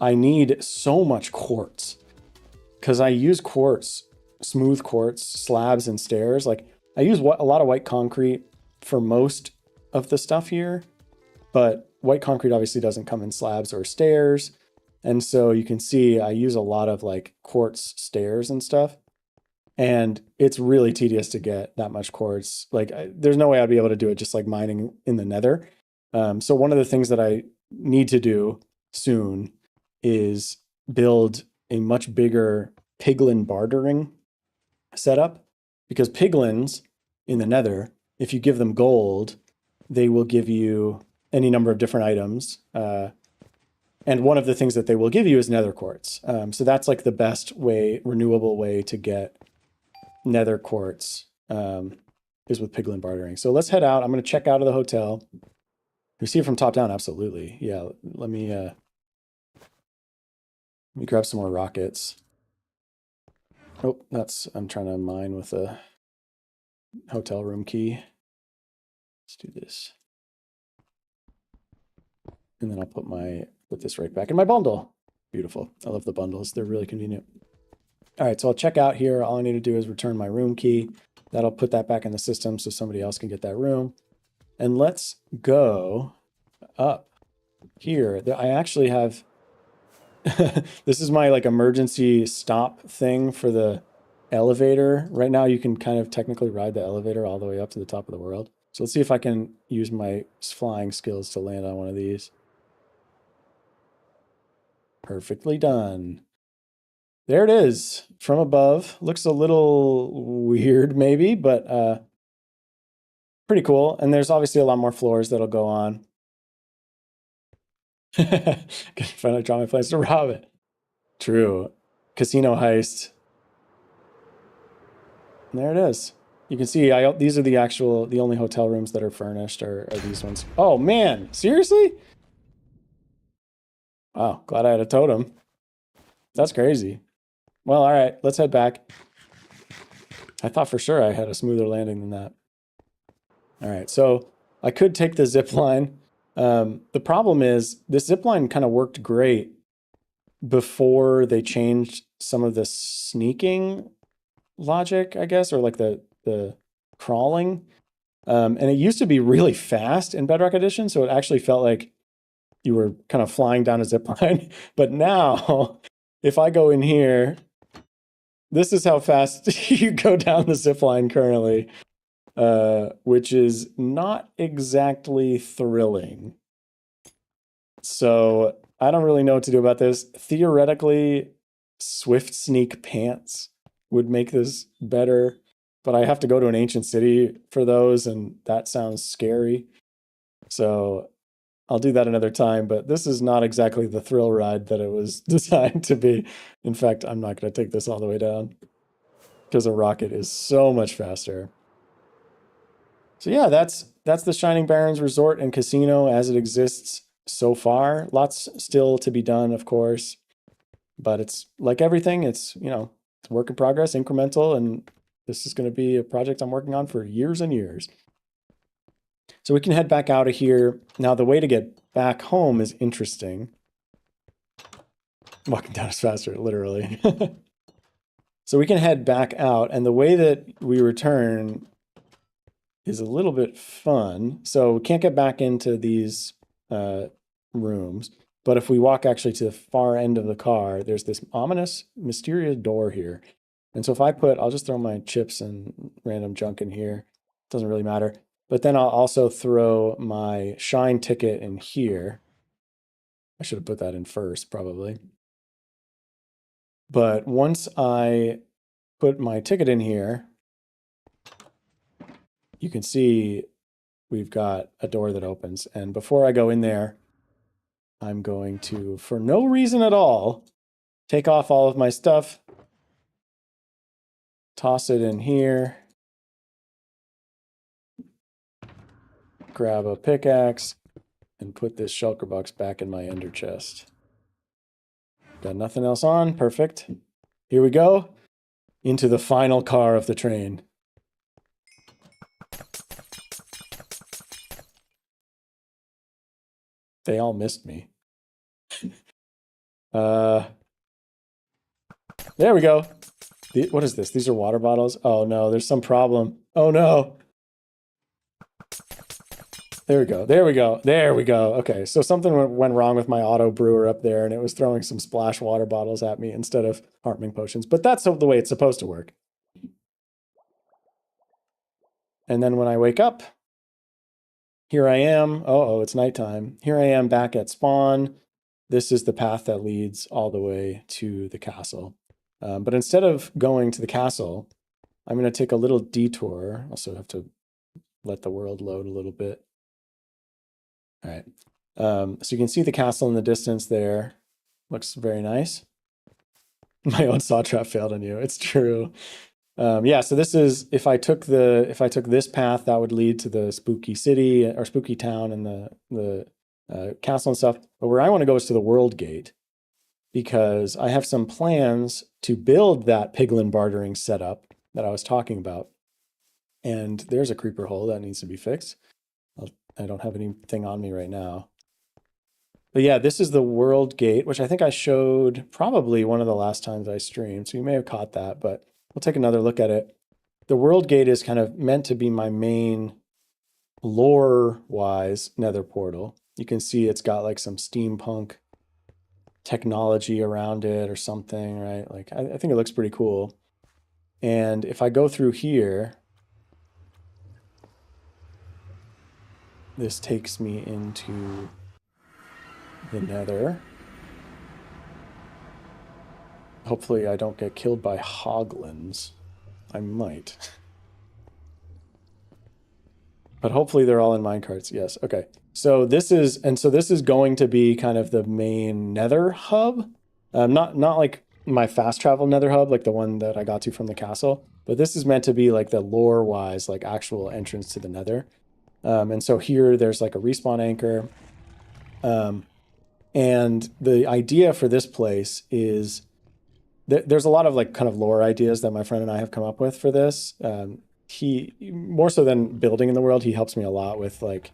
I need so much quartz, because I use quartz, smooth quartz, slabs and stairs. Like I use a lot of white concrete for most of the stuff here, but white concrete obviously doesn't come in slabs or stairs. And so you can see I use a lot of like quartz stairs and stuff. And it's really tedious to get that much quartz. Like there's no way I'd be able to do it just like mining in the nether. So one of the things that I need to do soon is build a much bigger piglin bartering setup, because piglins in the nether, if you give them gold, they will give you any number of different items. And one of the things that they will give you is nether quartz. So that's like the best way, renewable way to get nether quartz is with piglin bartering. So let's head out. I'm going to check out of the hotel. You see it from top down? Absolutely. Yeah. Let me grab some more rockets. Oh, I'm trying to mine with a hotel room key. Let's do this. And then I'll put this right back in my bundle. Beautiful. I love the bundles. They're really convenient. All right, so I'll check out here. All I need to do is return my room key. That'll put that back in the system so somebody else can get that room. And let's go up here. I actually have, this is my like emergency stop thing for the elevator. Right now you can kind of technically ride the elevator all the way up to the top of the world. So let's see if I can use my flying skills to land on one of these. Perfectly done. There it is from above. Looks a little weird maybe, but pretty cool. And there's obviously a lot more floors that'll go on. Can finally draw my plans to rob it. True. Casino heist. And there it is. You can see these are the only hotel rooms that are furnished are these ones. Oh man, seriously? Wow, glad I had a totem. That's crazy. Well, all right, let's head back. I thought for sure I had a smoother landing than that. All right, so I could take the zip line. The problem is this zip line kind of worked great before they changed some of the sneaking logic, I guess, or like the crawling. And it used to be really fast in Bedrock Edition, so it actually felt like you were kind of flying down a zip line. But now, if I go in here, this is how fast you go down the zip line currently, which is not exactly thrilling. So I don't really know what to do about this. Theoretically, Swift Sneak Pants would make this better, but I have to go to an ancient city for those, and that sounds scary. So I'll do that another time, but this is not exactly the thrill ride that it was designed to be. In fact, I'm not going to take this all the way down because a rocket is so much faster. So yeah, that's the Shining Barrens Resort and Casino as it exists so far. Lots still to be done, of course, but it's like everything. It's, it's work in progress, incremental, and this is going to be a project I'm working on for years and years. So we can head back out of here. Now, the way to get back home is interesting. Walking down is faster, literally. So we can head back out, and the way that we return is a little bit fun. So we can't get back into these rooms, but if we walk actually to the far end of the car, there's this ominous, mysterious door here. And so if I'll just throw my chips and random junk in here. Doesn't really matter. But then I'll also throw my shine ticket in here. I should have put that in first, probably. But once I put my ticket in here, you can see we've got a door that opens. And before I go in there, I'm going to, for no reason at all, take off all of my stuff, toss it in here, grab a pickaxe, and put this shulker box back in my ender chest. Got nothing else on. Perfect. Here we go. Into the final car of the train. They all missed me. There we go. What is this? These are water bottles? Oh no, there's some problem. Oh no. There we go. There we go. There we go. Okay, so something went wrong with my auto brewer up there, and it was throwing some splash water bottles at me instead of harming potions. But that's the way it's supposed to work. And then when I wake up, here I am. Oh, it's nighttime. Here I am back at spawn. This is the path that leads all the way to the castle. But instead of going to the castle, I'm going to take a little detour. Also have to let the world load a little bit. All right. So you can see the castle in the distance there. Looks very nice. My own saw trap failed on you. It's true. Yeah, so this is, if I took this path, that would lead to the spooky city or spooky town and the castle and stuff. But where I want to go is to the world gate. because I have some plans to build that piglin bartering setup that I was talking about. And there's a creeper hole that needs to be fixed. I don't have anything on me right now. But yeah, this is the world gate, which I think I showed probably one of the last times I streamed. So you may have caught that, but we'll take another look at it. The world gate is kind of meant to be my main lore-wise nether portal. You can see it's got like some steampunk technology around it or something, right? Like I think it looks pretty cool. And if I go through here, this takes me into the nether. Hopefully I don't get killed by hoglins. I might. But hopefully they're all in minecarts. Yes, okay. So this is going to be kind of the main nether hub. Not like my fast travel nether hub, like the one that I got to from the castle, but this is meant to be like the lore-wise, like actual entrance to the nether. And so here there's like a respawn anchor. And the idea for this place is there's a lot of like kind of lore ideas that my friend and I have come up with for this. He, more so than building in the world, he helps me a lot with like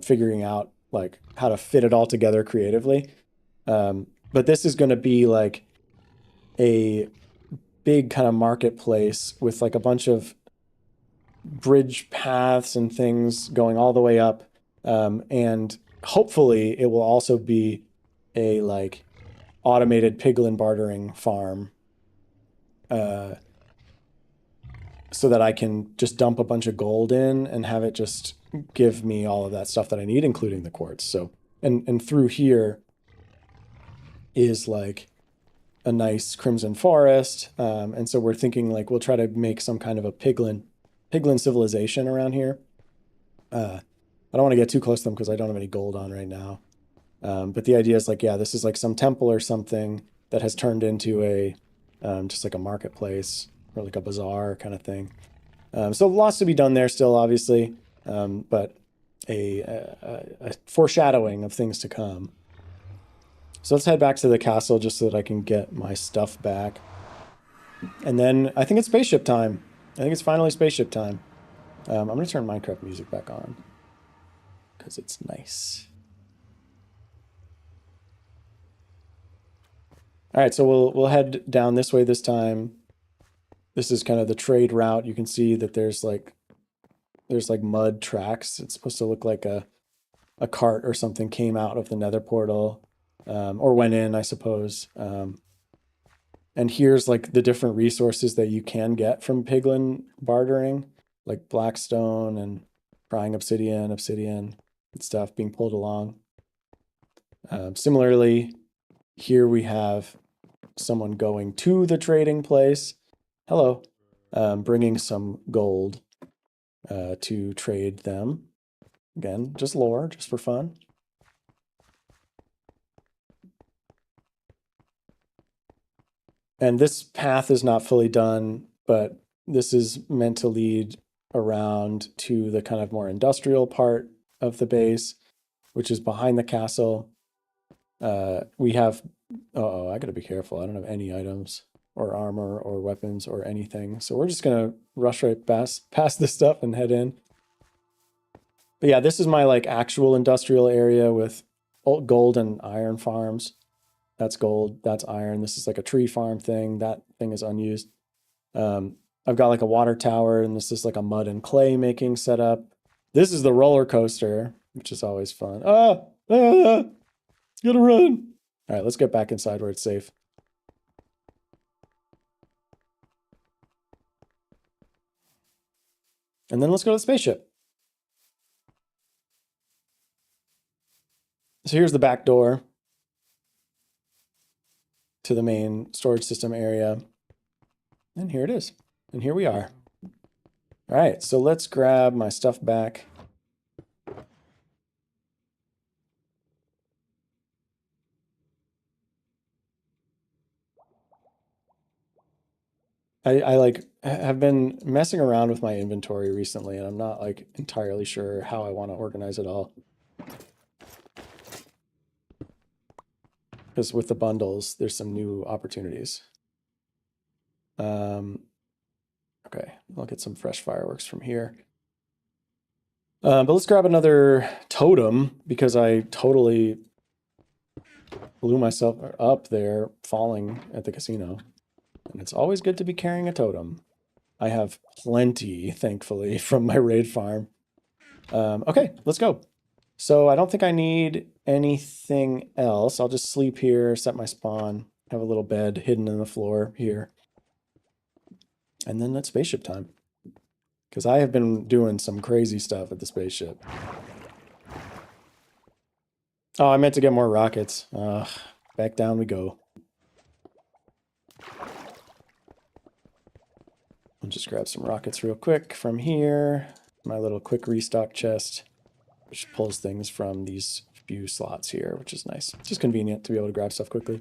figuring out like how to fit it all together creatively. But this is going to be like a big kind of marketplace with like a bunch of bridge paths and things going all the way up. And hopefully it will also be a like automated piglin bartering farm. So that I can just dump a bunch of gold in and have it just give me all of that stuff that I need, including the quartz. So, and through here is like a nice crimson forest. And so we're thinking like we'll try to make some kind of a piglin civilization around here. I don't want to get too close to them because I don't have any gold on right now. But the idea is like, yeah, this is like some temple or something that has turned into a just like a marketplace or like a bazaar kind of thing. So lots to be done there still, obviously, but a foreshadowing of things to come. So let's head back to the castle just so that I can get my stuff back. And then I think it's spaceship time. I think it's finally spaceship time. I'm going to turn Minecraft music back on because it's nice. All right, so we'll head down this way this time. This is kind of the trade route. You can see that there's like mud tracks. It's supposed to look like a cart or something came out of the nether portal, or went in, I suppose. And here's like the different resources that you can get from piglin bartering, like blackstone and prying obsidian and stuff being pulled along. Similarly, here we have someone going to the trading place. Hello. Bringing some gold to trade them. Again, just lore, just for fun. And this path is not fully done, but this is meant to lead around to the kind of more industrial part of the base, which is behind the castle. We have, I gotta be careful. I don't have any items or armor or weapons or anything. So we're just gonna rush right past this stuff and head in. But yeah, this is my like actual industrial area with gold and iron farms. That's gold, that's iron. This is like a tree farm thing. That thing is unused. I've got like a water tower, and this is like a mud and clay making setup. This is the roller coaster, which is always fun. It's gonna run. All right, let's get back inside where it's safe. And then let's go to the spaceship. So here's the back door to the main storage system area. And here it is. And here we are. All right, so let's grab my stuff back. I like have been messing around with my inventory recently, and I'm not like entirely sure how I want to organize it all. because with the bundles, there's some new opportunities. Okay, I'll get some fresh fireworks from here. But let's grab another totem because I totally blew myself up there falling at the casino. And it's always good to be carrying a totem. I have plenty, thankfully, from my raid farm. Okay, let's go. So I don't think I need anything else. I'll just sleep here, set my spawn, have a little bed hidden in the floor here. And then it's spaceship time. Because I have been doing some crazy stuff at the spaceship. Oh, I meant to get more rockets. Back down we go. I'll just grab some rockets real quick from here. My little quick restock chest, which pulls things from these few slots here, which is nice. It's just convenient to be able to grab stuff quickly.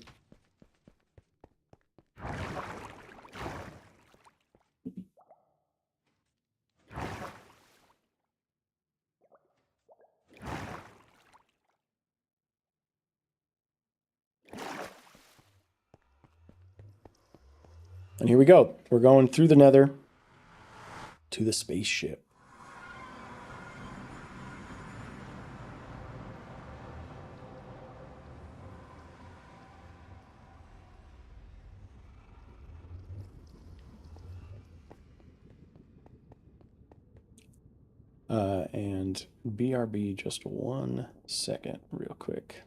And here we go. We're going through the nether to the spaceship. And BRB just 1 second real quick.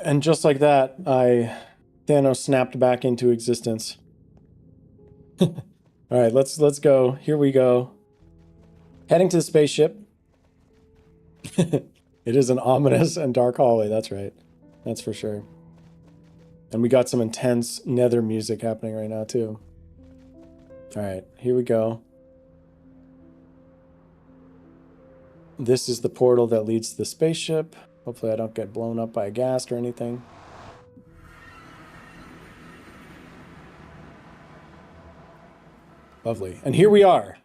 And just like that, Thanos snapped back into existence. All right, let's go. Here we go. Heading to the spaceship. It is an ominous and dark hallway, that's right. That's for sure. And we got some intense nether music happening right now too. All right, here we go. This is the portal that leads to the spaceship. Hopefully I don't get blown up by a ghast or anything. Lovely. And here we are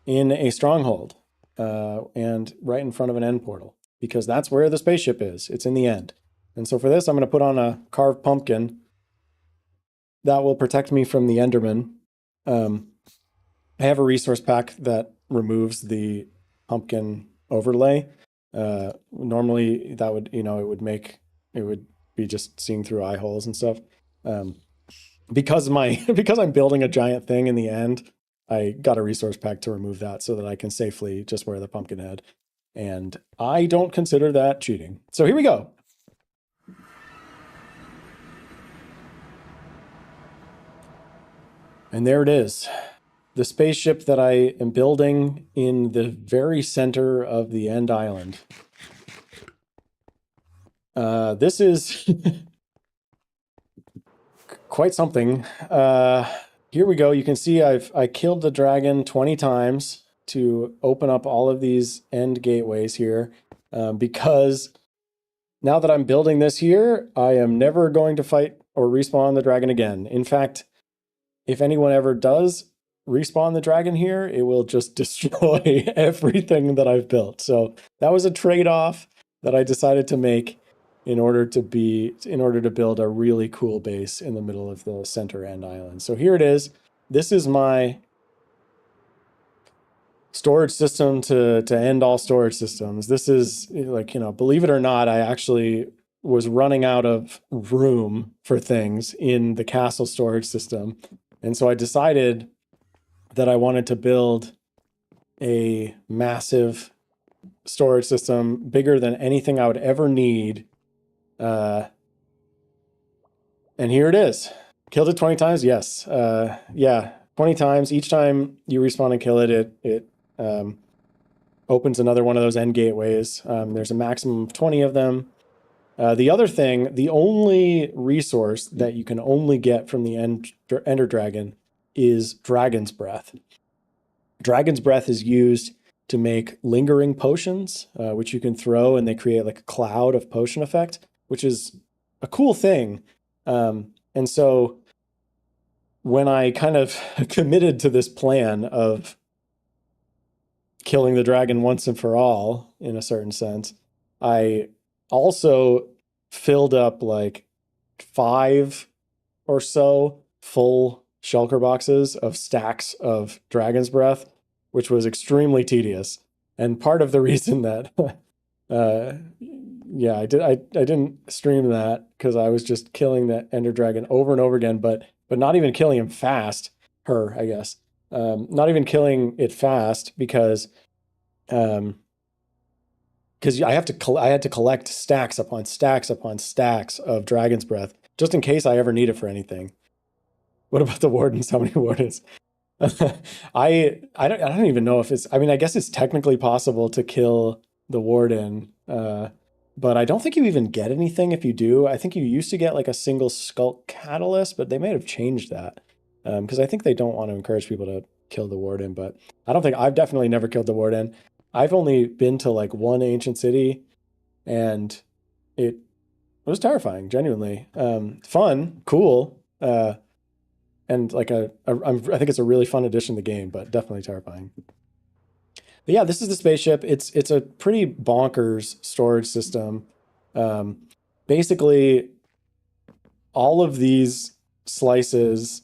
in a stronghold and right in front of an end portal because that's where the spaceship is. It's in the end. And so for this, I'm going to put on a carved pumpkin that will protect me from the Enderman. I have a resource pack that removes the pumpkin overlay. Normally that would, it would be just seeing through eye holes and stuff. Because I'm building a giant thing in the end, I got a resource pack to remove that so that I can safely just wear the pumpkin head. And I don't consider that cheating. So here we go. And there it is. The spaceship that I am building in the very center of the end island. This is quite something. Here we go. You can see I killed the dragon 20 times to open up all of these end gateways here because now that I'm building this here, I am never going to fight or respawn the dragon again. In fact, if anyone ever does respawn the dragon here, it will just destroy everything that I've built. So that was a trade-off that I decided to make in order to build a really cool base in the middle of the center end island. So here it is. This is my storage system to end all storage systems. This is like, believe it or not, I actually was running out of room for things in the castle storage system. And so I decided that I wanted to build a massive storage system, bigger than anything I would ever need. And here it is. Killed it 20 times? Yes. Yeah, 20 times. Each time you respawn and kill it, it opens another one of those end gateways. There's a maximum of 20 of them. The other thing, the only resource that you can only get from the Ender Dragon is Dragon's Breath. Dragon's Breath is used to make lingering potions, which you can throw and they create like a cloud of potion effect, which is a cool thing. And so when I kind of committed to this plan of killing the dragon once and for all, in a certain sense, I also filled up like 5 or so full shulker boxes of stacks of Dragon's Breath, which was extremely tedious. And part of the reason that, yeah, I didn't stream that because I was just killing that Ender Dragon over and over again, but not even killing him fast. I guess, not even killing it fast because I had to collect stacks upon stacks upon stacks of Dragon's Breath just in case I ever need it for anything. What about the wardens? How many wardens? I don't even know if it's, I mean, I guess it's technically possible to kill the warden, but I don't think you even get anything if you do. I think you used to get like a single Skulk Catalyst, but they may have changed that because I think they don't want to encourage people to kill the warden, but I've definitely never killed the warden. I've only been to like one ancient city and it was terrifying, genuinely. Fun, cool, and like I think it's a really fun addition to the game, but definitely terrifying. But yeah, this is the spaceship. It's a pretty bonkers storage system. Basically, all of these slices,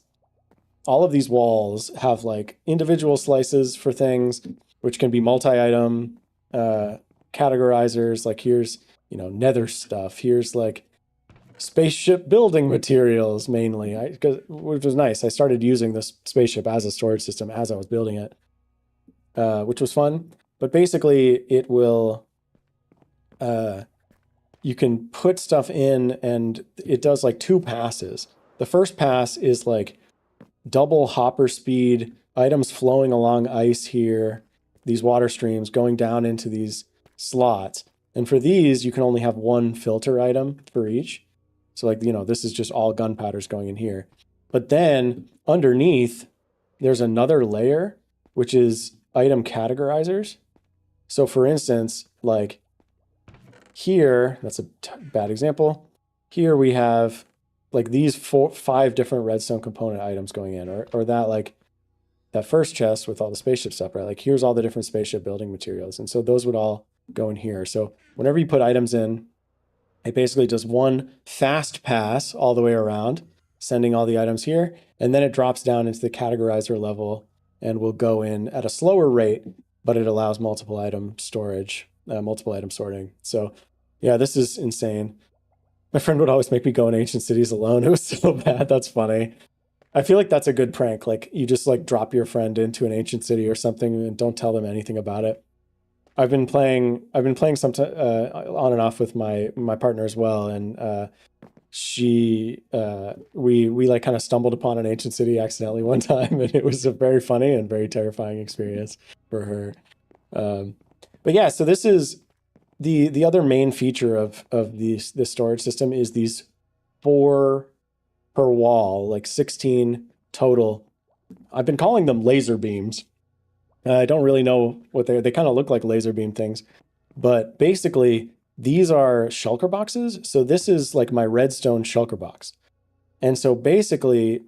all of these walls have like individual slices for things, which can be multi-item categorizers. Like here's, nether stuff. Here's like spaceship building materials mainly, which was nice. I started using this spaceship as a storage system as I was building it, which was fun. But basically it will, you can put stuff in and it does like 2 passes. The first pass is like double hopper speed, items flowing along ice here, these water streams going down into these slots. And for these, you can only have 1 filter item for each. So like, this is just all gunpowders going in here. But then underneath, there's another layer, which is item categorizers. So for instance, like here, that's a bad example. Here we have like these 5 different redstone component items going in, or that like that first chest with all the spaceship stuff, right? Like here's all the different spaceship building materials. And so those would all go in here. So whenever you put items in, it basically does 1 fast pass all the way around, sending all the items here, and then it drops down into the categorizer level and will go in at a slower rate, but it allows multiple item storage, multiple item sorting. So yeah, this is insane. My friend would always make me go in ancient cities alone. It was so bad. That's funny. I feel like that's a good prank. Like you just like drop your friend into an ancient city or something and don't tell them anything about it. I've been playing some on and off with my partner as well, and we like kind of stumbled upon an ancient city accidentally one time, and it was a very funny and very terrifying experience for her. But yeah, so this is the other main feature of this storage system is these 4 per wall, like 16 total. I've been calling them laser beams. I don't really know what they kind of look like laser beam things, but basically these are shulker boxes. So this is like my redstone shulker box. And so basically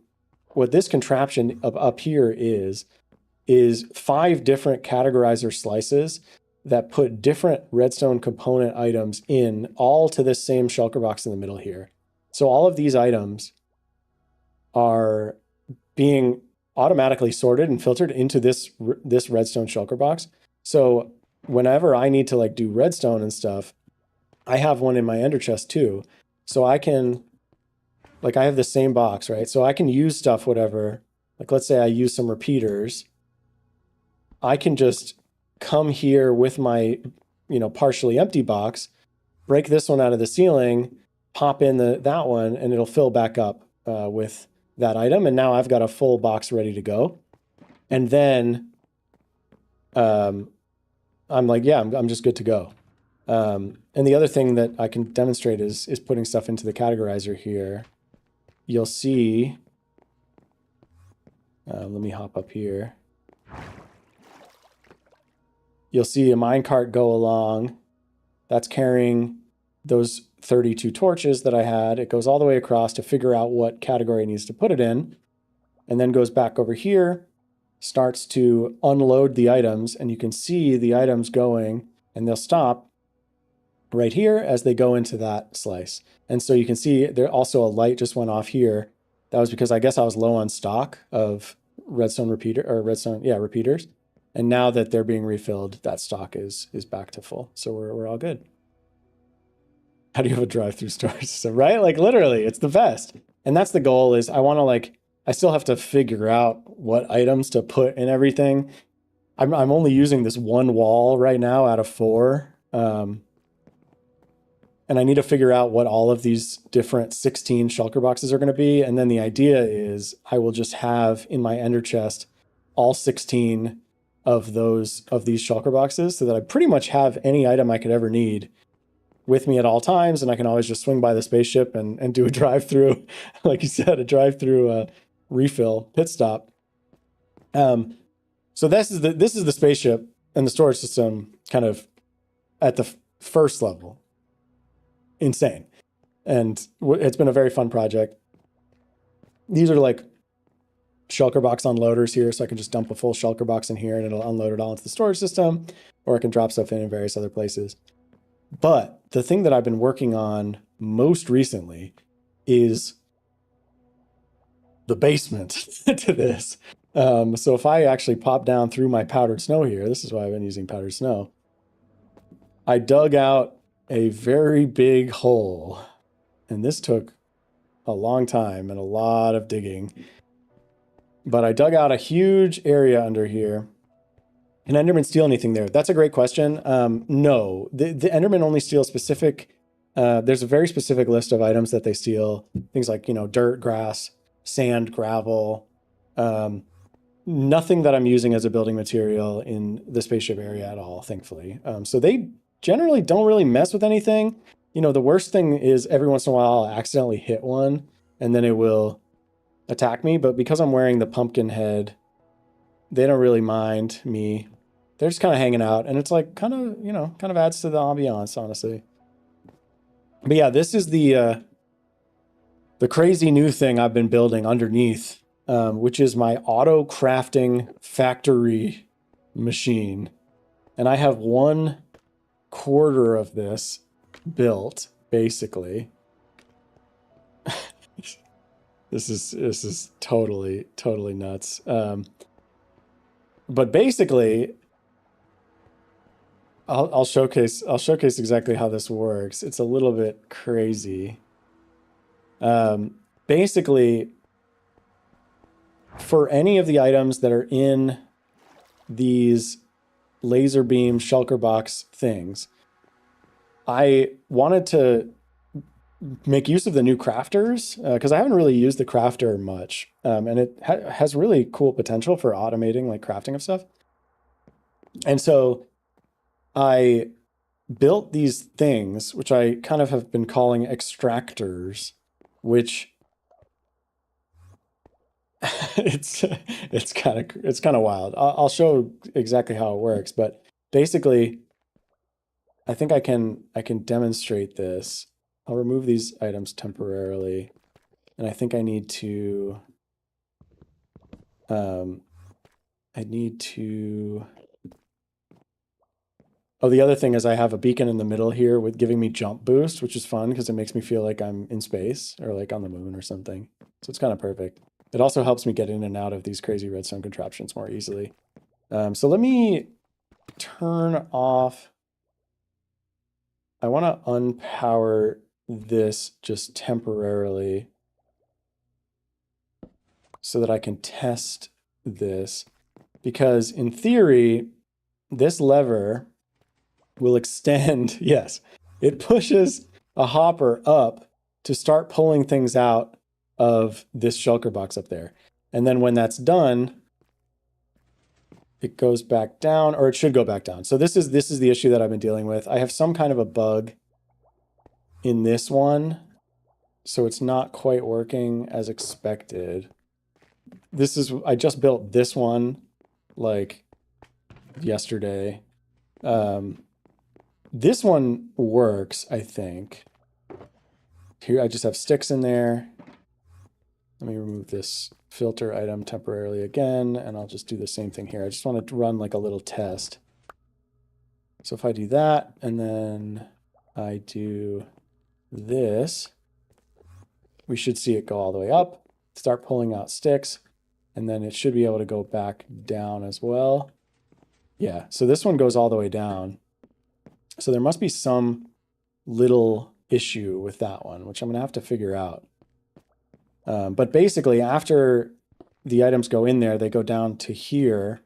what this contraption up here is 5 different categorizer slices that put different redstone component items in all to this same shulker box in the middle here. So all of these items are being automatically sorted and filtered into this redstone shulker box. So whenever I need to like do redstone and stuff, I have one in my ender chest too. So I can, like I have the same box, right? So I can use stuff, whatever. Like let's say I use some repeaters. I can just come here with my, partially empty box, break this one out of the ceiling, pop in that one, and it'll fill back up with that item. And now I've got a full box ready to go. And then I'm like, yeah, I'm just good to go. And the other thing that I can demonstrate is putting stuff into the categorizer here. You'll see, let me hop up here. You'll see a minecart go along. That's carrying those 32 torches that I had. It goes all the way across to figure out what category it needs to put it in, and then goes back over here, starts to unload the items, and you can see the items going, and they'll stop right here as they go into that slice. And so you can see there also a light just went off here. That was because I guess I was low on stock of redstone repeaters. And now that they're being refilled, that stock is back to full. So we're all good. How do you have a drive-through storage system, right? Like literally, it's the best. And that's the goal is I want to I still have to figure out what items to put in everything. I'm only using this one wall right now out of 4. And I need to figure out what all of these different 16 shulker boxes are going to be. And then the idea is I will just have in my ender chest all 16 of these shulker boxes so that I pretty much have any item I could ever need with me at all times. And I can always just swing by the spaceship and do a drive-through, like you said, a drive-through refill pit stop. So this is the spaceship and the storage system kind of at the first level. Insane. And it's been a very fun project. These are like shulker box unloaders here, so I can just dump a full shulker box in here and it'll unload it all into the storage system, or I can drop stuff in various other places. But the thing that I've been working on most recently is the basement to this. So if I actually pop down through my powdered snow here, this is why I've been using powdered snow. I dug out a very big hole, and this took a long time and a lot of digging. But I dug out a huge area under here. Can Enderman steal anything there? That's a great question. No, the Enderman only steal specific. There's a very specific list of items that they steal. Things like, dirt, grass, sand, gravel. Nothing that I'm using as a building material in the spaceship area at all, thankfully. So they generally don't really mess with anything. The worst thing is every once in a while I'll accidentally hit one and then it will attack me. But because I'm wearing the pumpkin head, they don't really mind me. They're just kind of hanging out, and it's like kind of adds to the ambiance, honestly. But yeah, this is the crazy new thing I've been building underneath, which is my auto crafting factory machine. And I have 1/4 of this built, basically. This is totally nuts. But basically, I'll showcase exactly how this works. It's a little bit crazy. Basically, for any of the items that are in these laser beam shulker box things, I wanted to make use of the new crafters because I haven't really used the crafter much, and it has really cool potential for automating like crafting of stuff. And so I built these things, which I kind of have been calling extractors, which it's kind of wild. I'll show exactly how it works, but basically, I think I can demonstrate this. I'll remove these items temporarily, and I think I need to. Oh, the other thing is I have a beacon in the middle here with giving me jump boost, which is fun because it makes me feel like I'm in space or like on the moon or something. So it's kind of perfect. It also helps me get in and out of these crazy redstone contraptions more easily. So let me turn off. I want to unpower this just temporarily so that I can test this, because in theory, this lever will extend. Yes, it pushes a hopper up to start pulling things out of this shulker box up there. And then when that's done, it goes back down, or it should go back down. So this is the issue that I've been dealing with. I have some kind of a bug in this one, so it's not quite working as expected. I just built this one like yesterday. This one works, I think. Here I just have sticks in there. Let me remove this filter item temporarily again, and I'll just do the same thing here. I just want to run like a little test. So if I do that, and then I do this, we should see it go all the way up, start pulling out sticks, and then it should be able to go back down as well. Yeah, so this one goes all the way down. So there must be some little issue with that one, which I'm going to have to figure out. But basically, after the items go in there, they go down to here.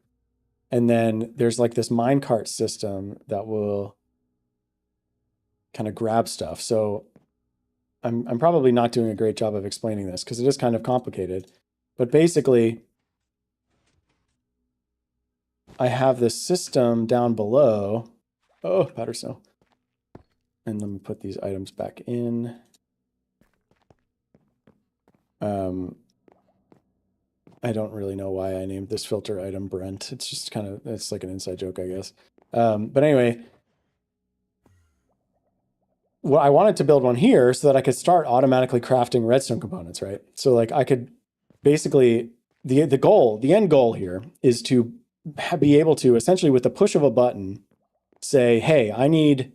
And then there's like this minecart system that will kind of grab stuff. So I'm probably not doing a great job of explaining this because it is kind of complicated. But basically, I have this system down below. Oh, powder snow. And let me put these items back in. I don't really know why I named this filter item Brent. It's just kind of, it's like an inside joke, I guess. But anyway, well, I wanted to build one here so that I could start automatically crafting redstone components, right? So like I could basically, the end goal here is to be able to essentially with the push of a button say, hey, I need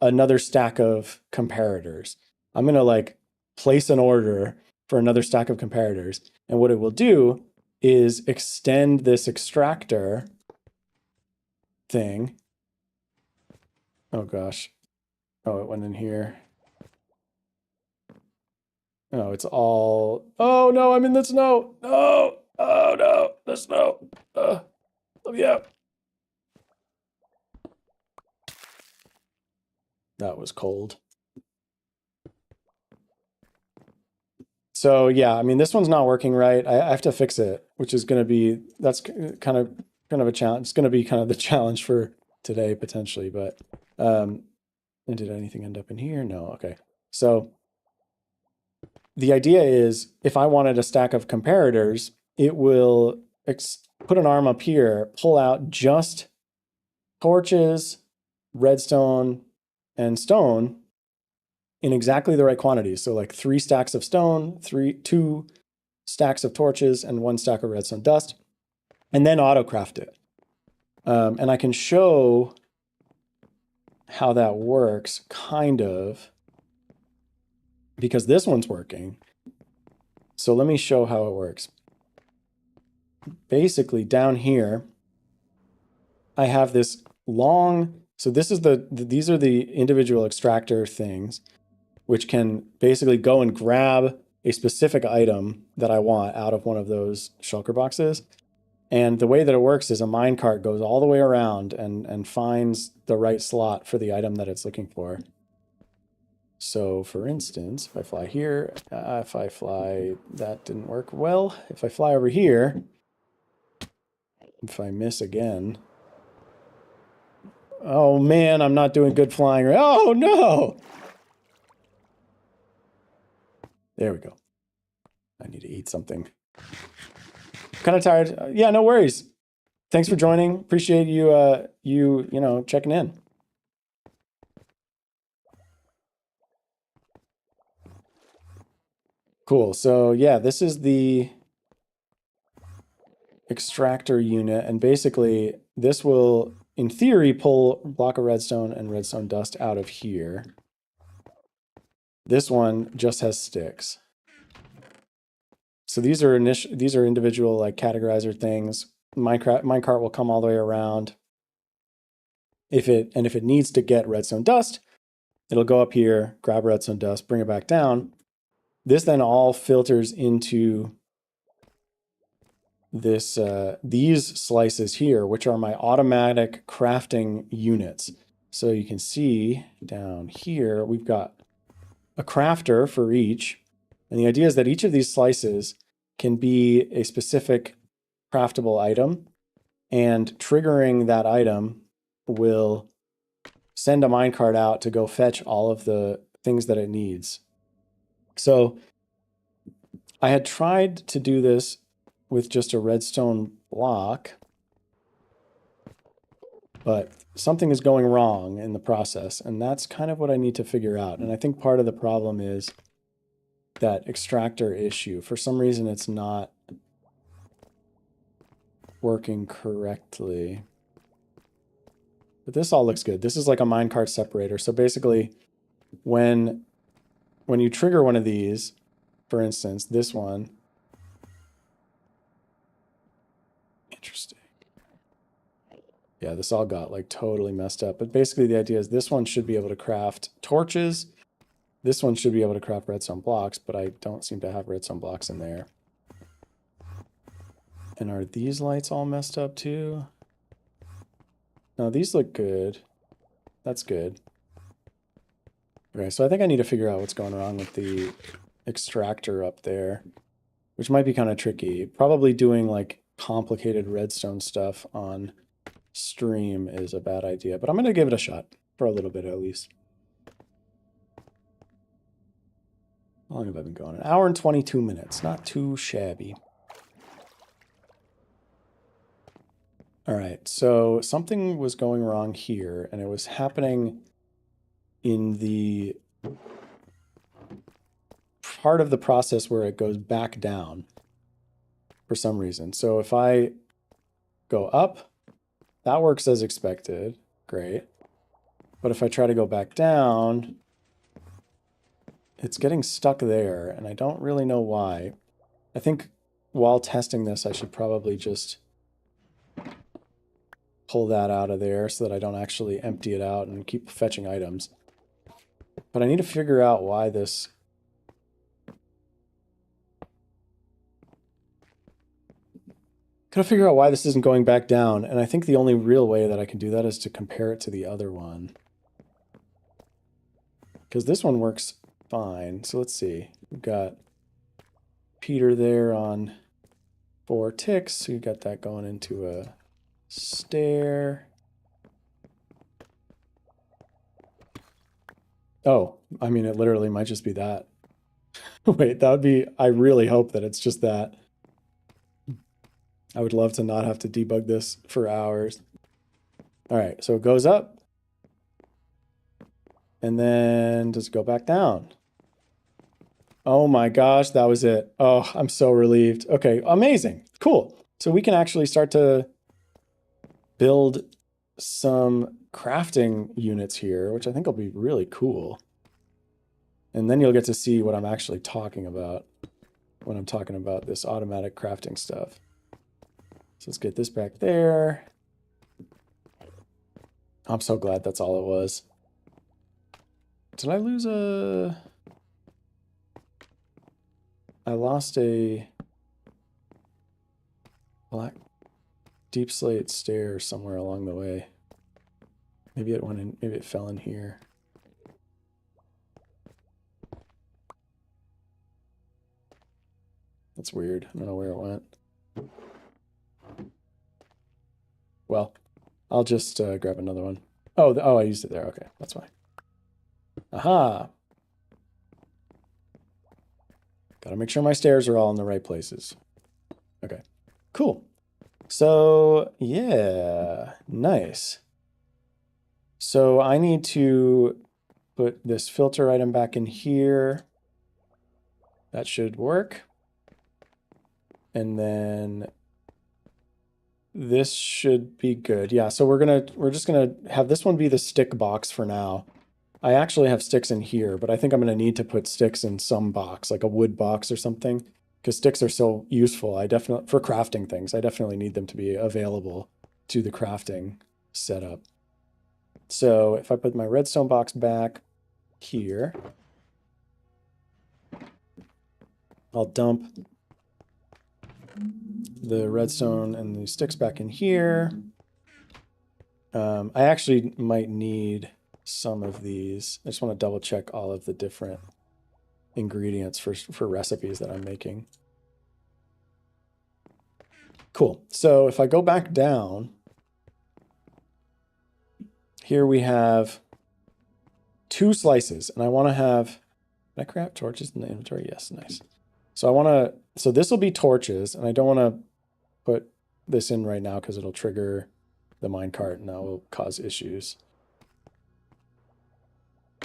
another stack of comparators. I'm going to like place an order for another stack of comparators. And what it will do is extend this extractor thing. Oh gosh. Oh, it went in here. Oh, it's all, oh no, I'm in the snow. No, oh no, the snow. Oh yeah. That was cold. So yeah, I mean, this one's not working right. I have to fix it, which is going to be, that's kind of a challenge. It's going to be kind of the challenge for today potentially, but, and did anything end up in here? No. Okay. So the idea is if I wanted a stack of comparators, it will put an arm up here, pull out just torches, redstone, and stone in exactly the right quantities. So like 3 stacks of stone, 2 stacks of torches, and 1 stack of redstone dust, and then auto craft it. And I can show how that works, kind of, because this one's working. So let me show how it works. Basically, down here, I have this long, so this is these are the individual extractor things, which can basically go and grab a specific item that I want out of one of those shulker boxes. And the way that it works is a minecart goes all the way around and finds the right slot for the item that it's looking for. So for instance, if I fly here, that didn't work well. If I fly over here, if I miss again, oh man, I'm not doing good flying. Oh no! There we go. I need to eat something. Kind of tired. Yeah, no worries. Thanks for joining. Appreciate you, you know, checking in. Cool. So yeah, this is the extractor unit, and basically this will, in theory, pull a block of redstone and redstone dust out of here. This one just has sticks. So these are individual like categorizer things. Minecart will come all the way around. If it needs to get redstone dust, it'll go up here, grab redstone dust, bring it back down. This then all filters into these slices here, which are my automatic crafting units. So you can see down here, we've got a crafter for each. And the idea is that each of these slices can be a specific craftable item, and triggering that item will send a minecart out to go fetch all of the things that it needs. So I had tried to do this with just a redstone block, but something is going wrong in the process, and that's kind of what I need to figure out. And I think part of the problem is that extractor issue. For some reason, it's not working correctly. But this all looks good. This is like a minecart separator. So basically, when you trigger one of these, for instance, this one, interesting. Yeah, this all got like totally messed up. But basically the idea is this one should be able to craft torches. This one should be able to craft redstone blocks, but I don't seem to have redstone blocks in there. And are these lights all messed up too? No, these look good. That's good. Okay, so I think I need to figure out what's going wrong with the extractor up there, which might be kind of tricky. Probably doing like complicated redstone stuff on stream is a bad idea, but I'm going to give it a shot for a little bit at least. How long have I been going? An hour and 22 minutes. Not too shabby. All right, so something was going wrong here, and it was happening in the part of the process where it goes back down for some reason. So if I go up, that works as expected. Great. But if I try to go back down, it's getting stuck there, and I don't really know why. I think while testing this, I should probably just pull that out of there so that I don't actually empty it out and keep fetching items. But I need to figure out why this... Gotta figure out why this isn't going back down, and I think the only real way that I can do that is to compare it to the other one. Because this one works fine. So let's see. We've got Peter there on 4 ticks. So we've got that going into a stair. Oh, I mean, it literally might just be that. Wait, that would be... I really hope that it's just that. I would love to not have to debug this for hours. All right, so it goes up. And then does it go back down? Oh my gosh, that was it. Oh, I'm so relieved. Okay, amazing. Cool. So we can actually start to build some crafting units here, which I think will be really cool. And then you'll get to see what I'm actually talking about when I'm talking about this automatic crafting stuff. So let's get this back there. I'm so glad that's all it was. Did I lose a... I lost a black deep slate stair somewhere along the way. Maybe it went in, maybe it fell in here. That's weird. I don't know where it went. Well, I'll just grab another one. Oh, oh, I used it there. Okay, that's fine. Aha! Gotta make sure my stairs are all in the right places. Okay, cool. So, yeah, nice. So I need to put this filter item back in here. That should work. And then this should be good. Yeah, so we're just gonna have this one be the stick box for now. I actually have sticks in here, but I think I'm gonna need to put sticks in some box, like a wood box or something, because sticks are so useful. For crafting things, I definitely need them to be available to the crafting setup. So if I put my redstone box back here, I'll dump the redstone and the sticks back in here. I actually might need some of these. I just want to double check all of the different ingredients for recipes that I'm making. Cool. So if I go back down, here we have 2 slices, and I want to have, can I craft torches in the inventory? Yes, nice. So I want to, so this will be torches, and I don't want to put this in right now because it'll trigger the minecart and that will cause issues.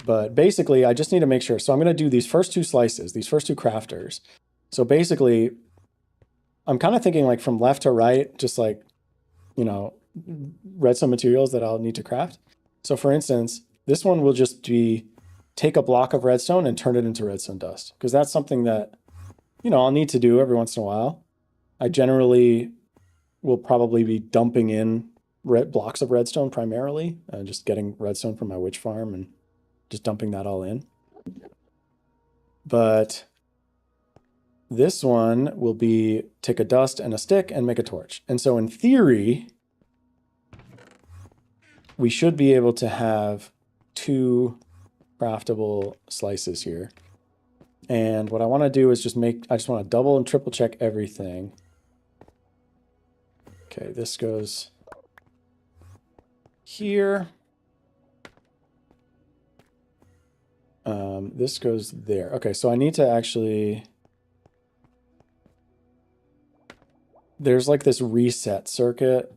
But basically, I just need to make sure. So I'm going to do these first 2 slices, these first 2 crafters. So basically, I'm kind of thinking like from left to right, just like, you know, redstone materials that I'll need to craft. So for instance, this one will just be take a block of redstone and turn it into redstone dust, because that's something that, you know, I'll need to do every once in a while. I generally will probably be dumping in blocks of redstone primarily, just getting redstone from my witch farm and just dumping that all in. But this one will be take a dust and a stick and make a torch. And so in theory, we should be able to have 2 craftable slices here. And what I want to do is just make, I just want to double and triple check everything. Okay, this goes here. This goes there. Okay, so I need to actually, there's like this reset circuit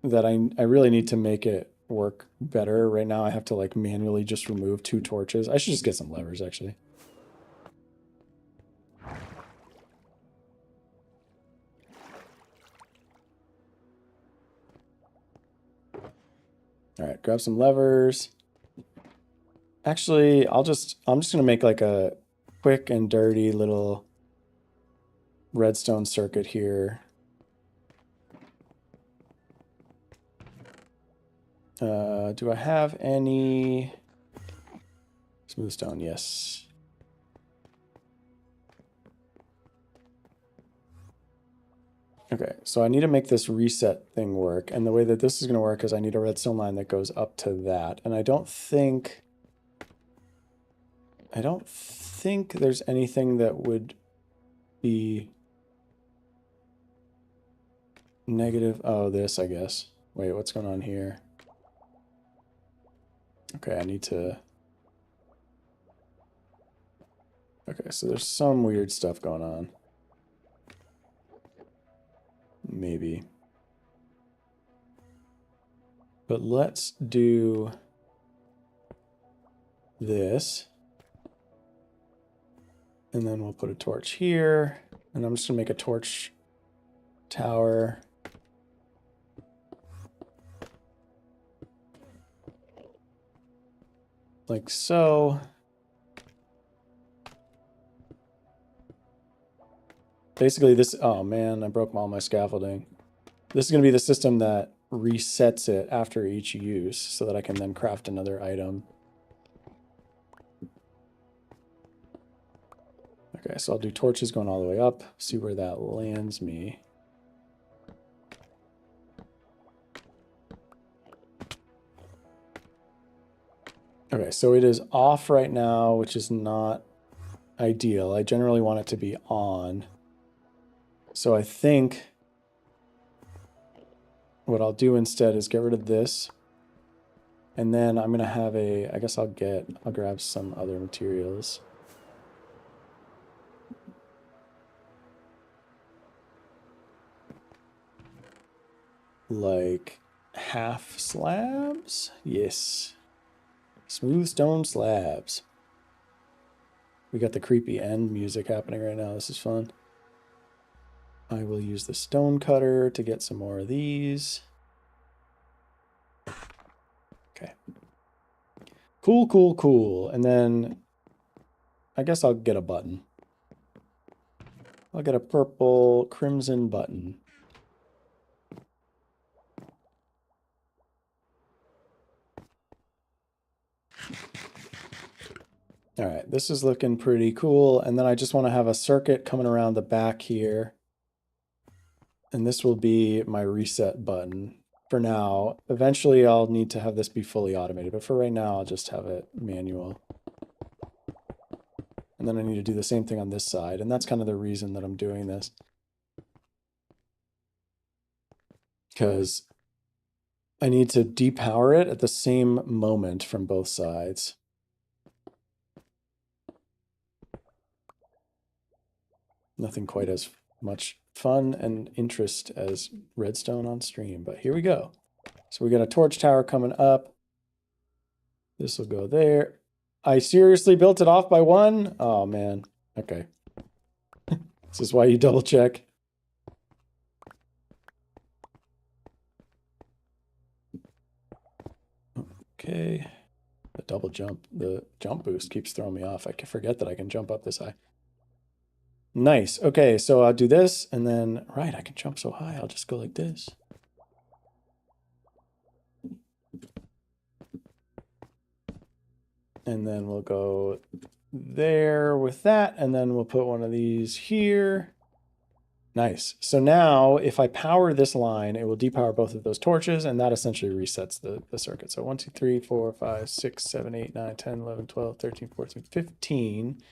that I really need to make it work better. Right now I have to like manually just remove 2 torches. I should just get some levers actually. All right, grab some levers. Actually, I'm just gonna make like a quick and dirty little redstone circuit here. Do I have any smooth stone? Yes. Okay, so I need to make this reset thing work. And the way that this is going to work is I need a redstone line that goes up to that. And I don't think there's anything that would be negative. Oh, this, I guess. Wait, what's going on here? Okay, I need to... Okay, so there's some weird stuff going on. Maybe. But let's do this. And then we'll put a torch here. And I'm just gonna make a torch tower. Like so. Basically this, oh man, I broke all my scaffolding. This is gonna be the system that resets it after each use so that I can then craft another item. Okay, so I'll do torches going all the way up, see where that lands me. Okay, so it is off right now, which is not ideal. I generally want it to be on. So I think what I'll do instead is get rid of this. And then I'm gonna have a, I guess I'll grab some other materials. Like half slabs? Yes. Smooth stone slabs. We got the creepy end music happening right now. This is fun. I will use the stone cutter to get some more of these. Okay. Cool, cool, cool. And then I guess I'll get a button. I'll get a purple crimson button. All right, this is looking pretty cool. And then I just want to have a circuit coming around the back here. And this will be my reset button for now. Eventually I'll need to have this be fully automated, but for right now I'll just have it manual. And then I need to do the same thing on this side, and that's kind of the reason that I'm doing this. Because I need to depower it at the same moment from both sides. Nothing quite as much fun and interest as redstone on stream, but here we go. So we got a torch tower coming up. This will go there. I seriously built it off by one? Oh man, okay. This is why you double check. Okay, the jump boost keeps throwing me off. I can forget that I can jump up this high. Nice. Okay, so I'll do this, and then, right, I can jump so high, I'll just go like this. And then we'll go there with that, and then we'll put one of these here. Nice. So now, if I power this line, it will depower both of those torches, and that essentially resets the circuit. So 1, 2, 3, 4, 5, 6, 7, 8, 9, 10, 11, 12, 13, 14, 15.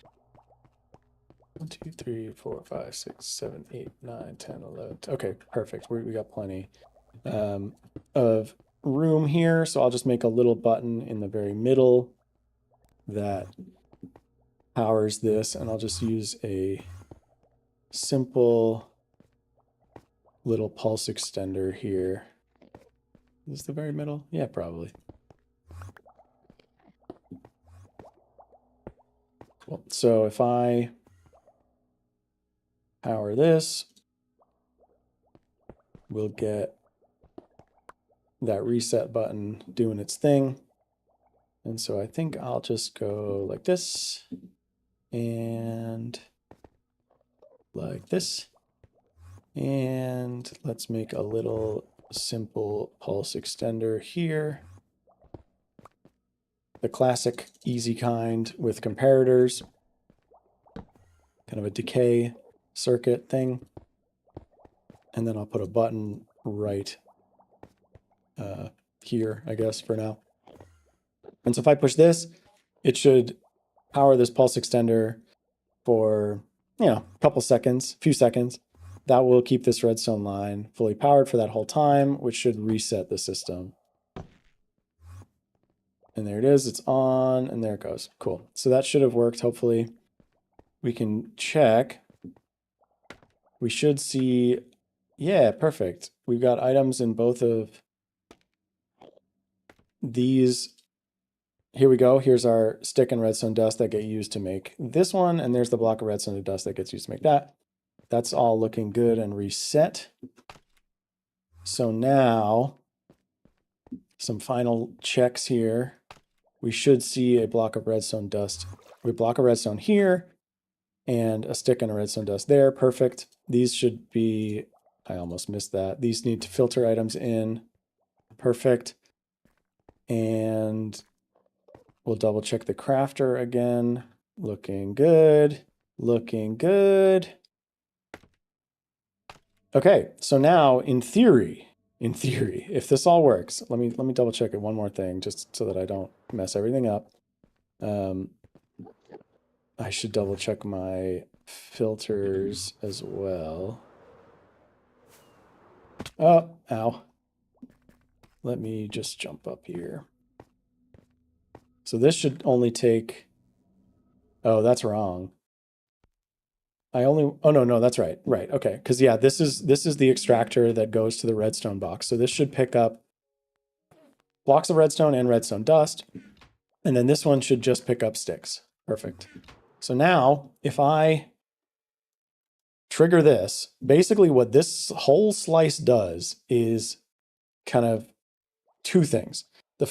1, 2, 3, 4, 5, 6, 7, 8, 9, 10, 11. Okay, perfect. We got plenty of room here. So I'll just make a little button in the very middle that powers this. And I'll just use a simple little pulse extender here. Is this the very middle? Yeah, probably. Cool. So if I power this, we'll get that reset button doing its thing. And so I think I'll just go like this and like this. And let's make a little simple pulse extender here. The classic easy kind with comparators, kind of a decay circuit thing. And then I'll put a button right here, I guess, for now. And so if I push this, it should power this pulse extender for, you know, a couple seconds, few seconds. That will keep this redstone line fully powered for that whole time, which should reset the system. And there it is, it's on, and there it goes. Cool. So that should have worked, hopefully. We can check. We should see, yeah, perfect. We've got items in both of these. Here we go. Here's our stick and redstone dust that get used to make this one, and there's the block of redstone dust that gets used to make that. That's all looking good and reset. So now, some final checks here. We should see a block of redstone dust. We have a block of redstone here and a stick and a redstone dust there. Perfect. These should be, I almost missed that. These need to filter items in. Perfect. And we'll double check the crafter again. Looking good. Looking good. Okay, so now in theory, if this all works, let me double check it one more thing, just so that I don't mess everything up. I should double check my filters as well. Oh, ow. Let me just jump up here. So this should only take, oh, that's wrong. Oh, no, that's right. Right, okay. Because yeah, this is the extractor that goes to the redstone box. So this should pick up blocks of redstone and redstone dust. And then this one should just pick up sticks. Perfect. So now, if I trigger this, basically what this whole slice does is kind of two things. The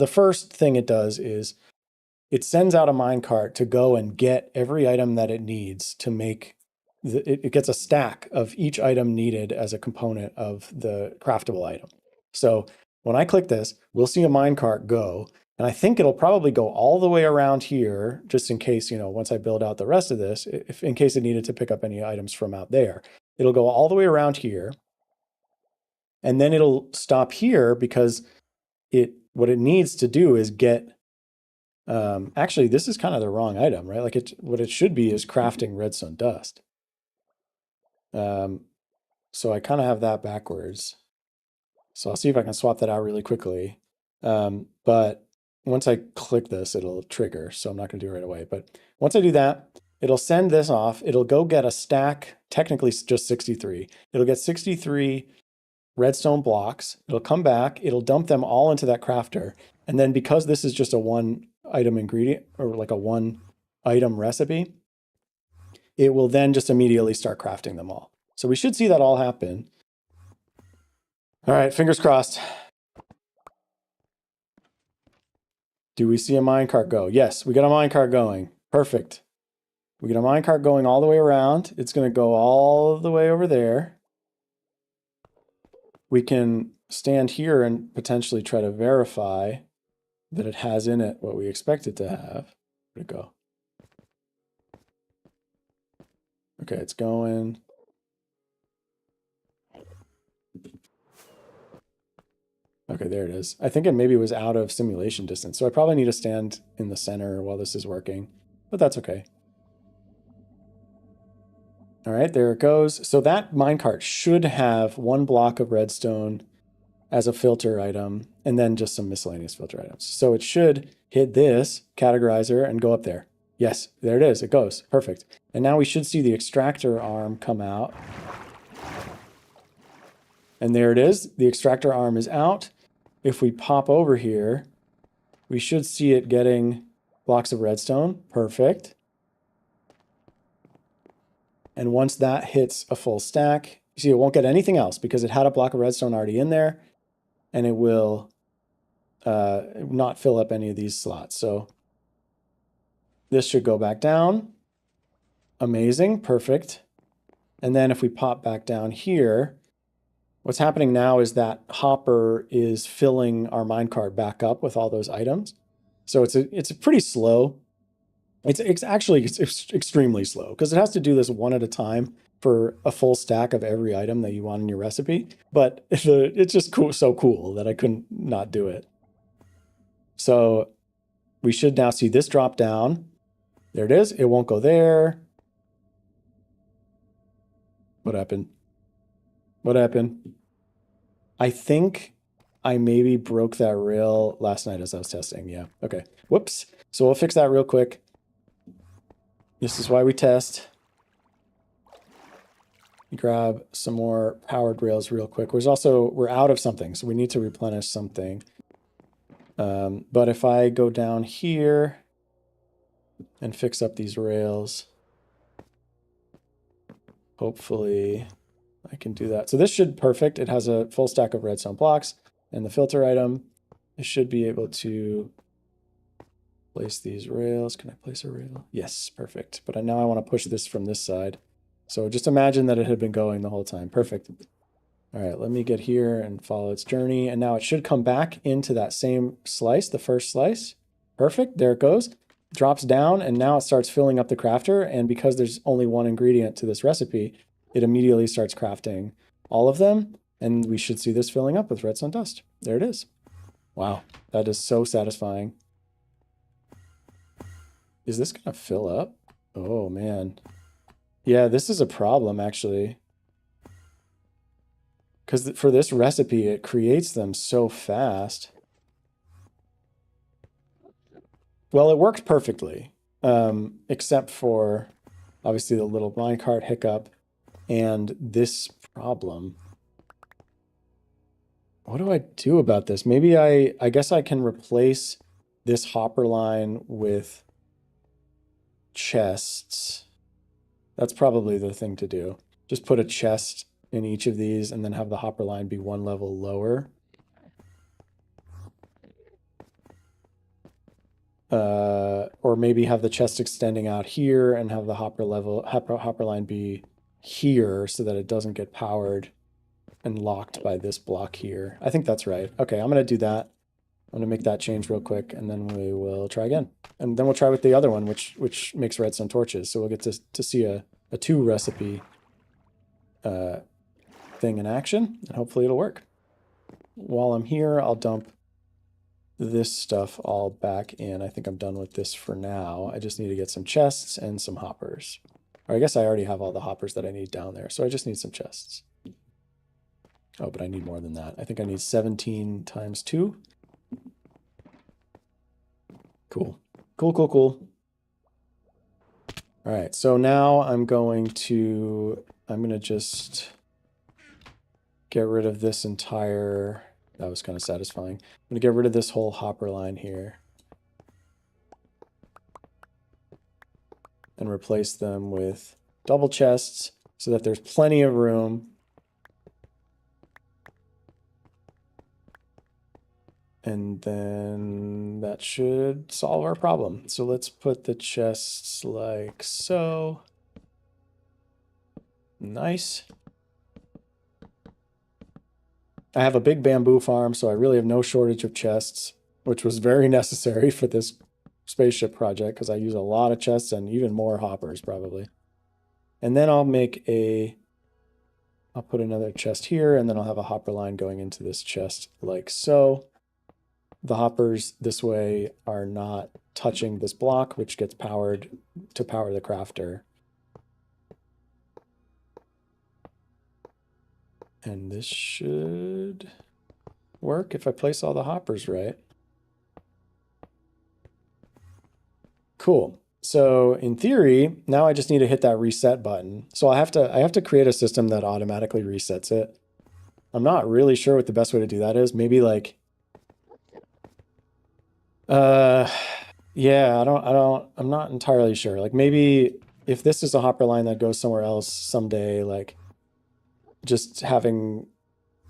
first thing it does is it sends out a minecart to go and get every item that it needs to make, it gets a stack of each item needed as a component of the craftable item. So when I click this, we'll see a minecart go, and I think it'll probably go all the way around here, just in case, you know, once I build out the rest of this, in case it needed to pick up any items from out there. It'll go all the way around here. And then it'll stop here because what it needs to do is get, actually, this is kind of the wrong item, right? Like what it should be is crafting redstone dust. So I kind of have that backwards. So I'll see if I can swap that out really quickly. But once I click this, it'll trigger. So I'm not going to do it right away. But once I do that, it'll send this off. It'll go get a stack, technically just 63. It'll get 63 redstone blocks. It'll come back. It'll dump them all into that crafter. And then because this is just a one item ingredient or like a one item recipe, it will then just immediately start crafting them all. So we should see that all happen. All right, fingers crossed. Do we see a minecart go? Yes, we got a minecart going. Perfect. We got a minecart going all the way around. It's going to go all the way over there. We can stand here and potentially try to verify that it has in it what we expect it to have. Where'd it go? Okay, it's going. Okay, there it is. I think it maybe was out of simulation distance. So I probably need to stand in the center while this is working, but that's okay. All right, there it goes. So that minecart should have one block of redstone as a filter item, and then just some miscellaneous filter items. So it should hit this categorizer and go up there. Yes, there it is. It goes. Perfect. And now we should see the extractor arm come out. And there it is. The extractor arm is out. If we pop over here, we should see it getting blocks of redstone. Perfect. And once that hits a full stack, you see it won't get anything else because it had a block of redstone already in there, and it will not fill up any of these slots. So this should go back down. Amazing, perfect. And then if we pop back down here, what's happening now is that hopper is filling our minecart back up with all those items. So it's a pretty slow. It's actually extremely slow because it has to do this one at a time for a full stack of every item that you want in your recipe. But it's just cool, so cool that I couldn't not do it. So we should now see this drop down. There it is. It won't go there. What happened? What happened? I think I maybe broke that rail last night as I was testing. Yeah. Okay. Whoops. So we'll fix that real quick. This is why we test. Grab some more powered rails real quick. We're out of something, so we need to replenish something. But if I go down here and fix up these rails, hopefully I can do that. So this should perfect. It has a full stack of redstone blocks and the filter item. I should be able to place these rails. Can I place a rail? Yes, perfect. But now I want to push this from this side. So just imagine that it had been going the whole time. Perfect. All right, let me get here and follow its journey. And now it should come back into that same slice, the first slice. Perfect, there it goes. Drops down and now it starts filling up the crafter. And because there's only one ingredient to this recipe, it immediately starts crafting all of them. And we should see this filling up with redstone dust. There it is. Wow, that is so satisfying. Is this gonna fill up? Oh man. Yeah, this is a problem actually. Because for this recipe, it creates them so fast. Well, it worked perfectly, except for obviously the little minecart hiccup and this problem. What do I do about this? Maybe I guess I can replace this hopper line with chests. That's probably the thing to do. Just put a chest in each of these and then have the hopper line be one level lower. Or maybe have the chest extending out here and have the hopper line be here so that it doesn't get powered and locked by this block here. I think that's right. Okay, I'm going to do that. I'm going to make that change real quick and then we will try again. And then we'll try with the other one, which makes redstone torches. So we'll get to see a 2 recipe. thing in action, and hopefully it'll work. While I'm here, I'll dump this stuff all back in. I think I'm done with this for now. I just need to get some chests and some hoppers. Or I guess I already have all the hoppers that I need down there, so I just need some chests. Oh, but I need more than that. I think I need 17 times 2. Cool. Cool, cool, cool. All right, so now I'm going to just get rid of this entire, that was kind of satisfying. I'm gonna get rid of this whole hopper line here and replace them with double chests so that there's plenty of room. And then that should solve our problem. So let's put the chests like so. Nice. I have a big bamboo farm, so I really have no shortage of chests, which was very necessary for this spaceship project because I use a lot of chests and even more hoppers probably. And then I'll put another chest here, and then I'll have a hopper line going into this chest like so. The hoppers this way are not touching this block, which gets powered to power the crafter. And this should work if I place all the hoppers right. Cool. So in theory, now I just need to hit that reset button. So I have to create a system that automatically resets it. I'm not really sure what the best way to do that is. Maybe like yeah, I'm not entirely sure. Like maybe if this is a hopper line that goes somewhere else someday, like just having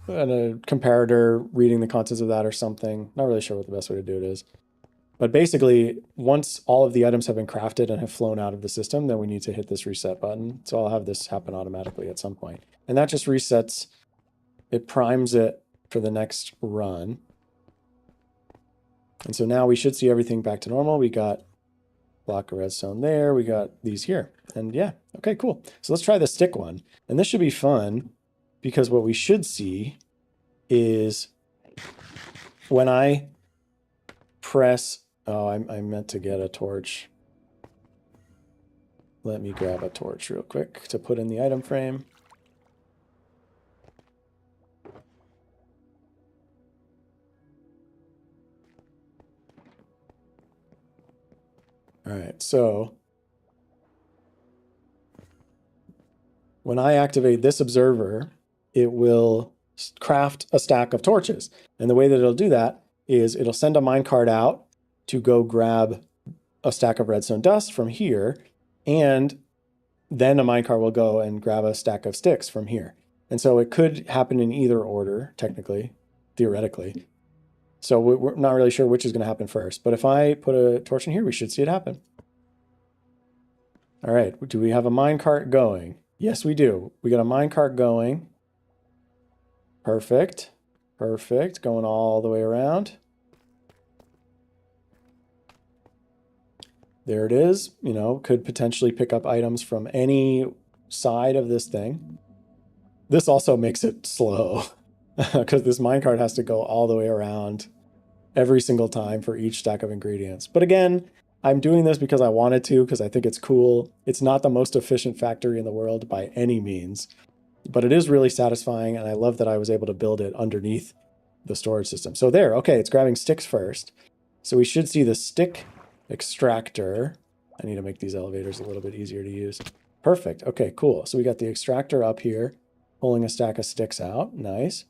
a comparator reading the contents of that or something. Not really sure what the best way to do it is. But basically, once all of the items have been crafted and have flown out of the system, then we need to hit this reset button. So I'll have this happen automatically at some point. And that just resets, it primes it for the next run. And so now we should see everything back to normal. We got block of redstone there. We got these here. And yeah, okay, cool. So let's try the stick one. And this should be fun because what we should see is when I press, oh, I meant to get a torch. Let me grab a torch real quick to put in the item frame. All right, so when I activate this observer, it will craft a stack of torches. And the way that it'll do that is it'll send a minecart out to go grab a stack of redstone dust from here, and then a minecart will go and grab a stack of sticks from here. And so it could happen in either order, technically, theoretically. So we're not really sure which is going to happen first. But if I put a torch in here, we should see it happen. All right, do we have a minecart going? Yes, we do. We got a minecart going. Perfect. Perfect. Going all the way around. There it is. You know, could potentially pick up items from any side of this thing. This also makes it slow because this minecart has to go all the way around every single time for each stack of ingredients. But again, I'm doing this because I wanted to, because I think it's cool. It's not the most efficient factory in the world by any means, but it is really satisfying, and I love that I was able to build it underneath the storage system. So there, okay, it's grabbing sticks first. So we should see the stick extractor. I need to make these elevators a little bit easier to use. Perfect. Okay, cool. So we got the extractor up here, pulling a stack of sticks out. Nice.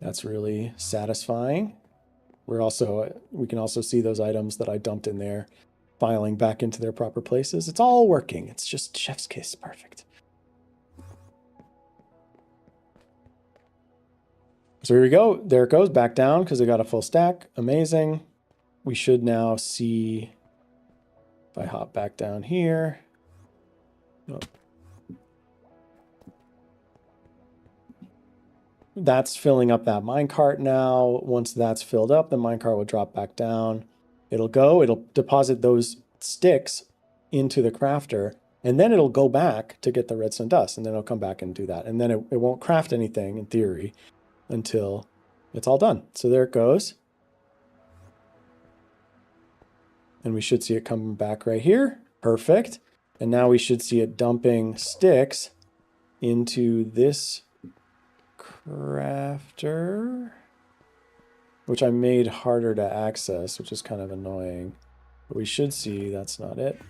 That's really satisfying. We can also see those items that I dumped in there filing back into their proper places. It's all working. It's just chef's kiss. Perfect. So here we go. There it goes back down because it got a full stack. Amazing. We should now see, if I hop back down here. Oh. That's filling up that minecart now. Once that's filled up, the minecart will drop back down. It'll deposit those sticks into the crafter, And then it'll go back to get the redstone dust, and then it'll come back and do that. And then it won't craft anything, in theory, until it's all done. So there it goes. And we should see it come back right here. Perfect. And now we should see it dumping sticks into this crafter, which I made harder to access, which is kind of annoying. But we should see that's not it.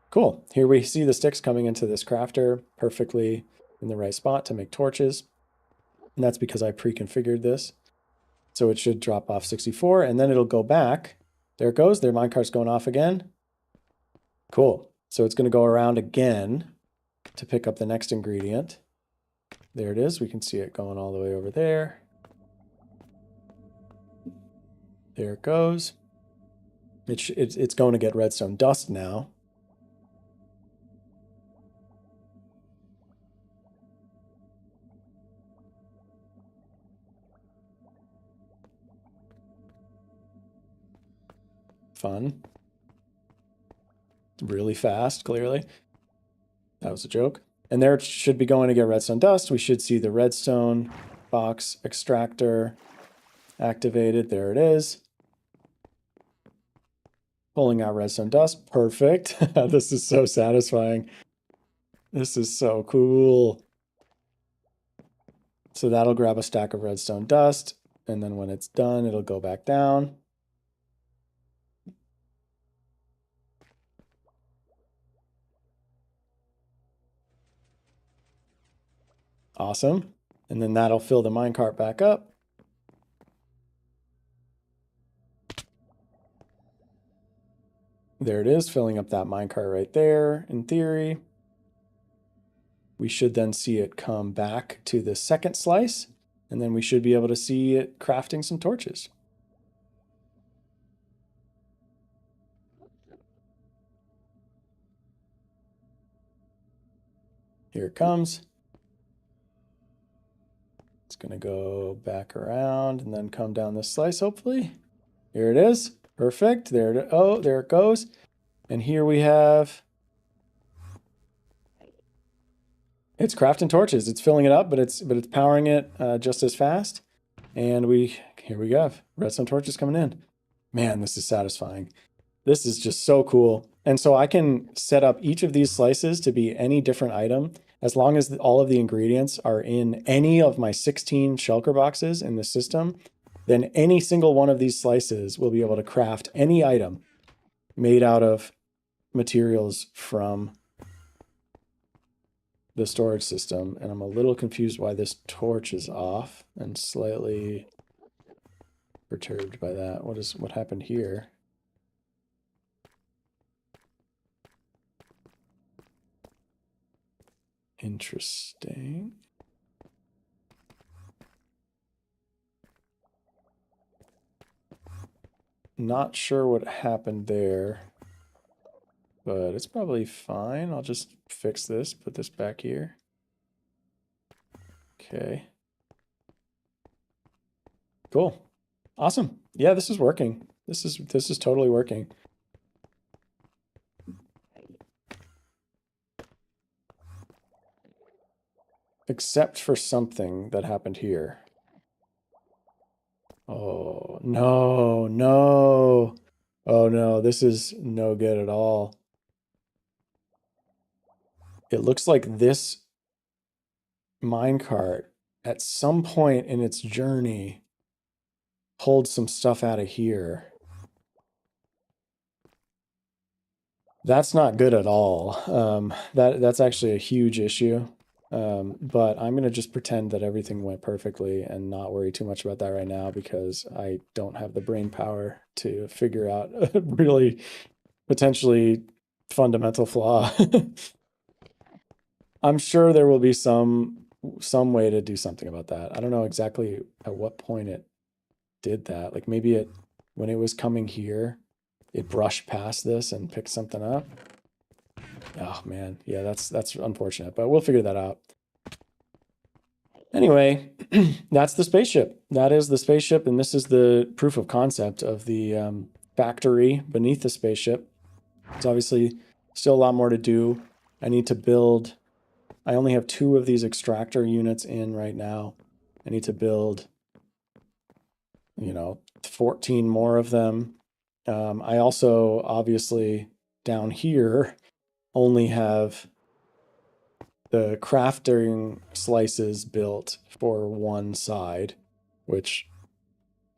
Cool. Here we see the sticks coming into this crafter perfectly in the right spot to make torches. And that's because I pre-configured this. So it should drop off 64, and then it'll go back. There it goes. Their minecart's going off again. Cool. So it's going to go around again to pick up the next ingredient. There it is. We can see it going all the way over there. There it goes. It's going to get redstone dust now. Fun. Really fast, clearly. That was a joke. And there it should be going to get redstone dust. We should see the redstone box extractor activated. There it is. Pulling out redstone dust. Perfect. This is so satisfying. This is so cool. So that'll grab a stack of redstone dust. And then when it's done, it'll go back down. Awesome. And then that'll fill the minecart back up. There it is, filling up that minecart right there, in theory. We should then see it come back to the second slice, and then we should be able to see it crafting some torches. Here it comes. It's going to go back around and then come down this slice, hopefully. Here it is. Perfect. There it goes. And here we have... It's crafting torches. It's filling it up, but it's powering it just as fast. And here we go. Redstone torches coming in. Man, this is satisfying. This is just so cool. And so I can set up each of these slices to be any different item as long as all of the ingredients are in any of my 16 shulker boxes in the system. Then any single one of these slices will be able to craft any item made out of materials from the storage system. And I'm a little confused why this torch is off and slightly perturbed by that. What happened here? Interesting. Not sure what happened there, but it's probably fine. I'll just fix this, put this back here. Okay. Cool. Awesome. Yeah, this is working. This is totally working. Except for something that happened here. Oh, no, no. Oh, no, this is no good at all. It looks like this minecart at some point in its journey pulled some stuff out of here. That's not good at all. That's actually a huge issue. But I'm going to just pretend that everything went perfectly and not worry too much about that right now because I don't have the brain power to figure out a really potentially fundamental flaw. I'm sure there will be some way to do something about that. I don't know exactly at what point it did that. Like maybe when it was coming here, it brushed past this and picked something up. Oh man, yeah, that's unfortunate, but we'll figure that out. Anyway, that's the spaceship. That is the spaceship, and this is the proof of concept of the factory beneath the spaceship. It's obviously Still a lot more to do. I need to build, I only have 2 of these extractor units in right now. I need to build, 14 more of them. I also, obviously, down here, only have the crafting slices built for one side, which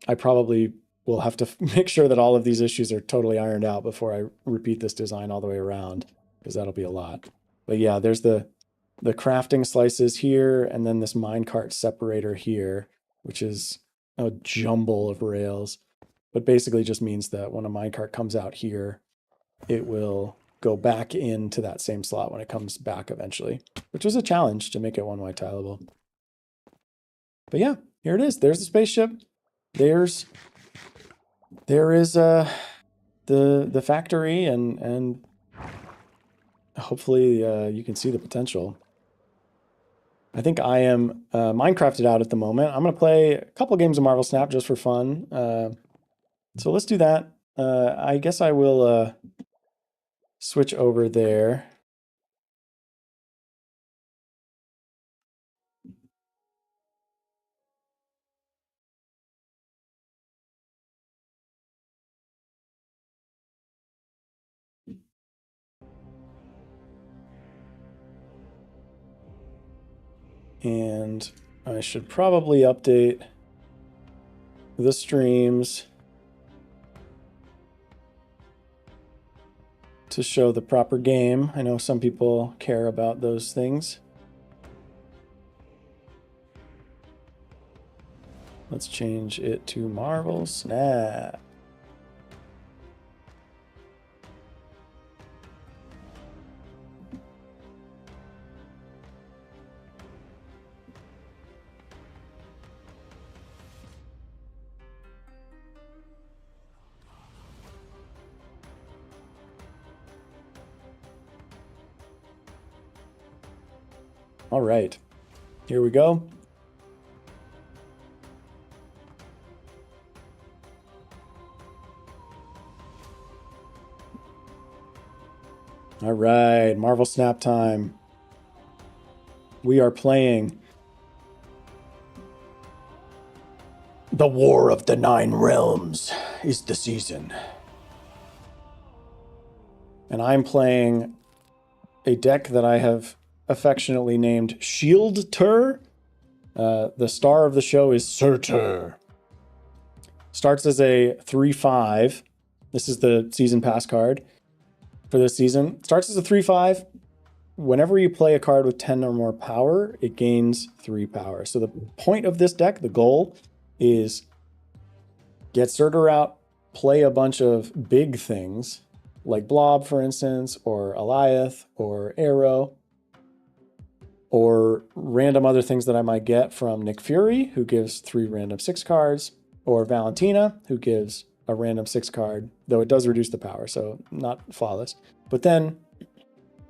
I probably will have to make sure that all of these issues are totally ironed out before I repeat this design all the way around, because that'll be a lot. But yeah, there's the crafting slices here, and then this minecart separator here, which is a jumble of rails, but basically just means that when a minecart comes out here, it will go back into that same slot when it comes back eventually, which was a challenge to make it one-way tileable. But yeah, here it is. There's the spaceship. There is the factory, and hopefully you can see the potential. I think I am Minecrafted out at the moment. I'm going to play a couple games of Marvel Snap just for fun. So let's do that. I guess I will switch over there. And I should probably update the streams to show the proper game. I know some people care about those things. Let's change it to Marvel Snap. All right, here we go. All right, Marvel Snap time. We are playing The War of the Nine Realms is the season. And I'm playing a deck that I have affectionately named Shield Tur. The star of the show is Surtur. Starts as a 3/5. This is the season pass card for this season. Starts as a 3/5. Whenever you play a card with 10 or more power, it gains 3 power. So the point of this deck, the goal, is get Surtur out, play a bunch of big things, like Blob, for instance, or Eliath, or Arrow, or random other things that I might get from Nick Fury, who gives 3 random 6 cards, or Valentina, who gives a random 6 card, though it does reduce the power, so not flawless. But then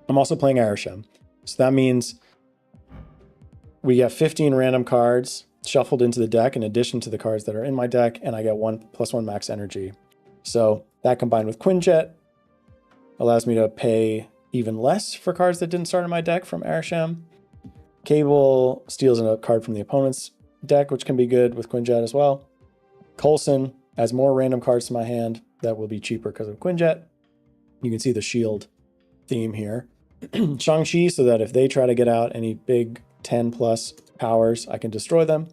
I'm also playing Arishem. So that means we get 15 random cards shuffled into the deck in addition to the cards that are in my deck, and I get 1+1 max energy. So that combined with Quinjet allows me to pay even less for cards that didn't start in my deck from Arishem. Cable steals a card from the opponent's deck, which can be good with Quinjet as well. Coulson adds more random cards to my hand that will be cheaper because of Quinjet. You can see the shield theme here. Shang-Chi, so that if they try to get out any big 10 plus powers, I can destroy them.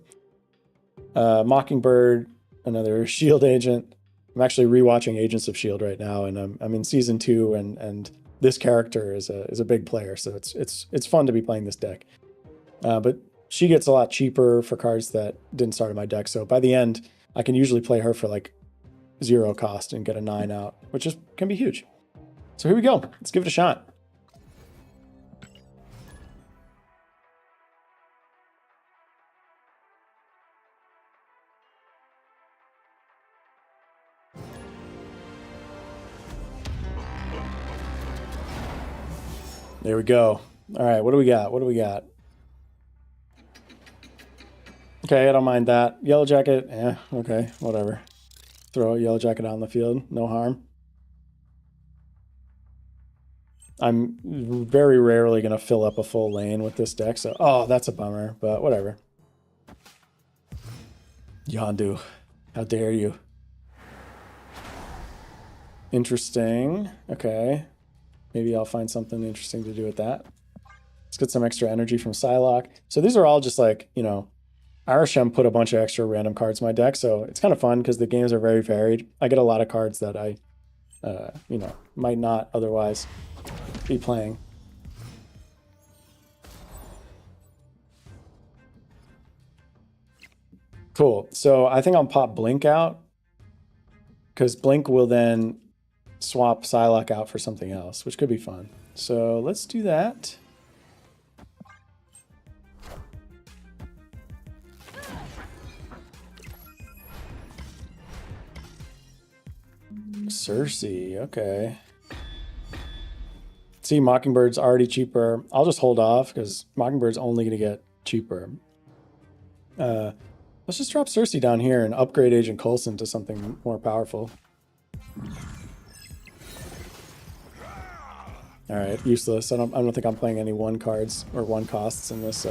Mockingbird, another shield agent. I'm actually rewatching Agents of Shield right now, and I'm in season 2, and this character is a big player, so it's fun to be playing this deck. But she gets a lot cheaper for cards that didn't start in my deck, so by the end, I can usually play her for like 0 cost and get a 9 out, which can be huge. So here we go. Let's give it a shot. There we go. All right, what do we got? What do we got? Okay, I don't mind that. Yellow Jacket, okay, whatever. Throw a Yellow Jacket out in the field, no harm. I'm very rarely going to fill up a full lane with this deck, so... Oh, that's a bummer, but whatever. Yondu, how dare you? Interesting. Okay. Maybe I'll find something interesting to do with that. Let's get some extra energy from Psylocke. So these are all just like, you know, Arishem put a bunch of extra random cards in my deck, so it's kind of fun because the games are very varied. I get a lot of cards that I, you know, might not otherwise be playing. Cool. So I think I'll pop Blink out because Blink will then swap Psylocke out for something else, which could be fun. So let's do that. Cersei, okay. See, Mockingbird's already cheaper. I'll just hold off because Mockingbird's only going to get cheaper. Let's just drop Cersei down here and upgrade Agent Coulson to something more powerful. All right, useless. I don't think I'm playing any 1 cards or 1 costs in this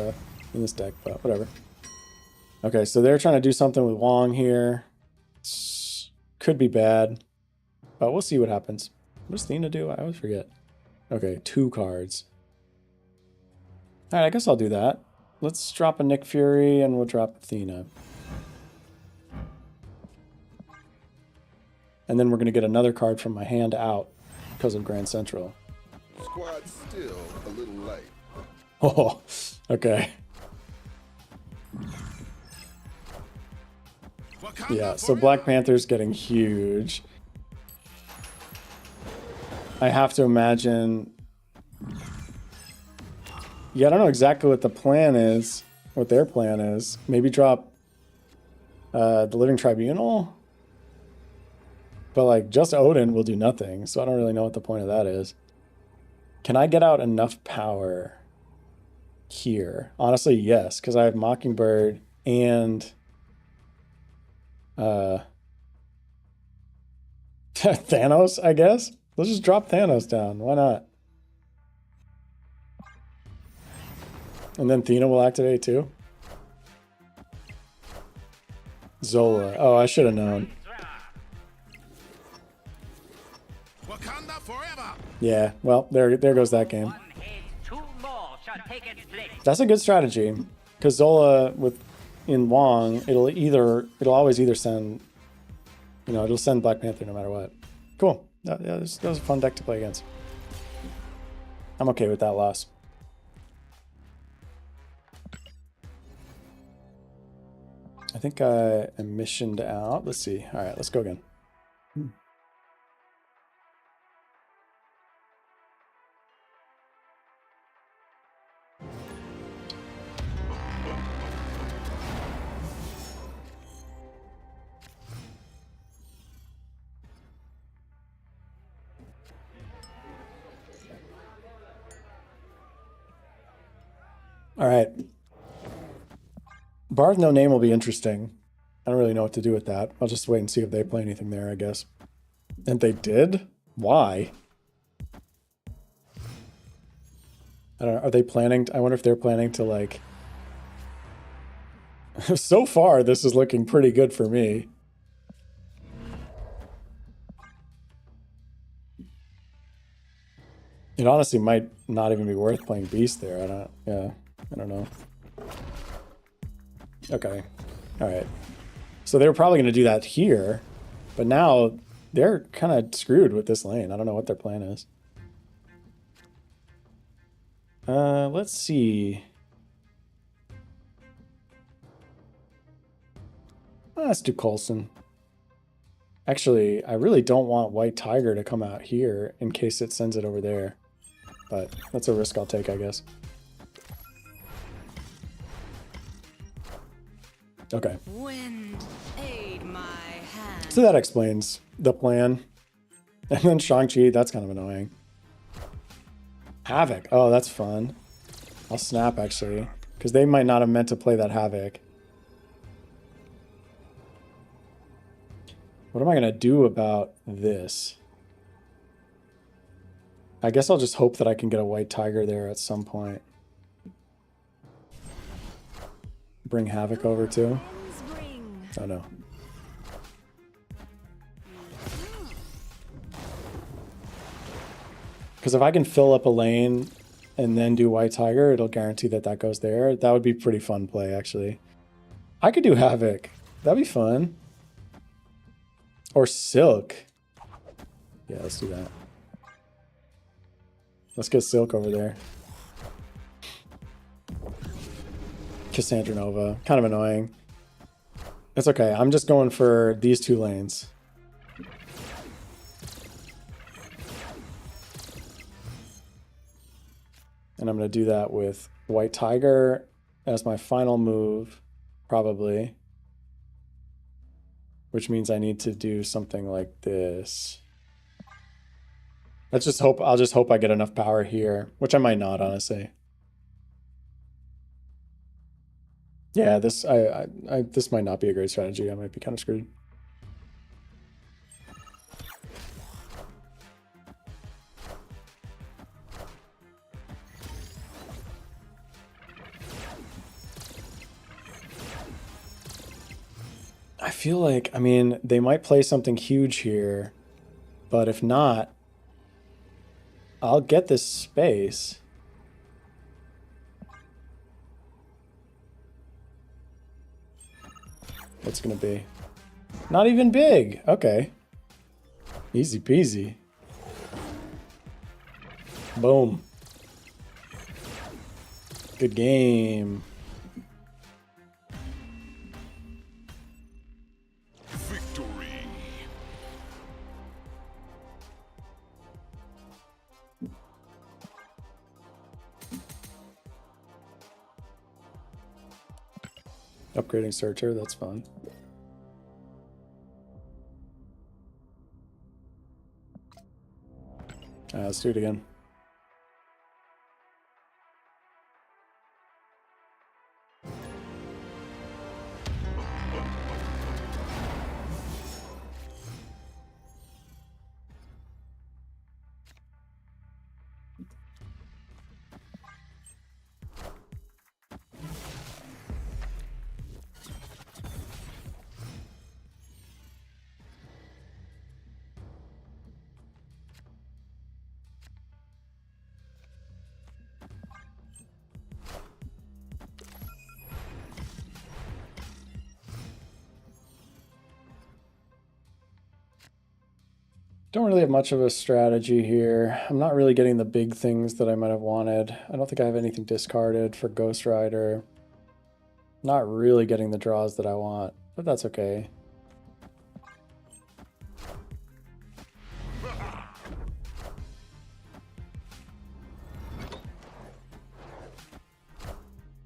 deck, but whatever. Okay, so they're trying to do something with Wong here. Could be bad, but we'll see what happens. What does Athena do? I always forget. Okay, 2 cards. All right, I guess I'll do that. Let's drop a Nick Fury and we'll drop Athena. And then we're going to get another card from my hand out because of Grand Central. Squad's still a little light. Oh, okay. Yeah, so Black Panther's getting huge. I have to imagine... Yeah, I don't know exactly what the plan is, what their plan is. Maybe drop the Living Tribunal? But like, just Odin will do nothing, so I don't really know what the point of that is. Can I get out enough power here? Honestly, yes, because I have Mockingbird and... Thanos, I guess? Let's just drop Thanos down. Why not? And then Athena will activate too. Zola. Oh, I should have known. Yeah, well, there goes that game. That's a good strategy. Because Zola in Wong, it'll always either send, you know, it'll send Black Panther no matter what. Cool. Yeah, that was a fun deck to play against. I'm okay with that loss. I think I am missioned out. Let's see. All right, let's go again. All right. Barth No Name will be interesting. I don't really know what to do with that. I'll just wait and see if they play anything there, I guess. And they did? Why? I don't know. Are they planning? I wonder if they're planning to, like... So far, this is looking pretty good for me. It honestly might not even be worth playing Beast there. I don't know. Okay. All right. So they were probably going to do that here, but now they're kind of screwed with this lane. I don't know what their plan is. Let's see. Let's do Coulson. Actually, I really don't want White Tiger to come out here in case it sends it over there. But that's a risk I'll take, I guess. Okay. Wind, aid my hand. So that explains the plan. And then Shang-Chi, that's kind of annoying. Havoc. Oh, that's fun. I'll snap, actually. Because they might not have meant to play that Havoc. What am I going to do about this? I guess I'll just hope that I can get a white tiger there at some point. Bring Havoc over too. Oh no. Because if I can fill up a lane and then do white tiger, it'll guarantee that that goes there. That would be pretty fun play, actually. I could do Havoc. That'd be fun. Or Silk. Yeah, let's do that. Let's get Silk over there. Cassandra Nova. Kind of annoying. It's okay. I'm just going for these two lanes. And I'm going to do that with White Tiger as my final move, probably. Which means I need to do something like this. Let's just hope, I'll just hope I get enough power here, which I might not, honestly. Yeah, this this might not be a great strategy. I might be kind of screwed. I feel like, I mean, they might play something huge here, but if not, I'll get this space. What's gonna be? Not even big. Okay. Easy peasy. Boom. Good game. Victory. Upgrading Searcher, that's fun. Let's do it again. Don't really have much of a strategy here. I'm not really getting the big things that I might have wanted. I don't think I have anything discarded for Ghost Rider. Not really getting the draws that I want, but that's okay.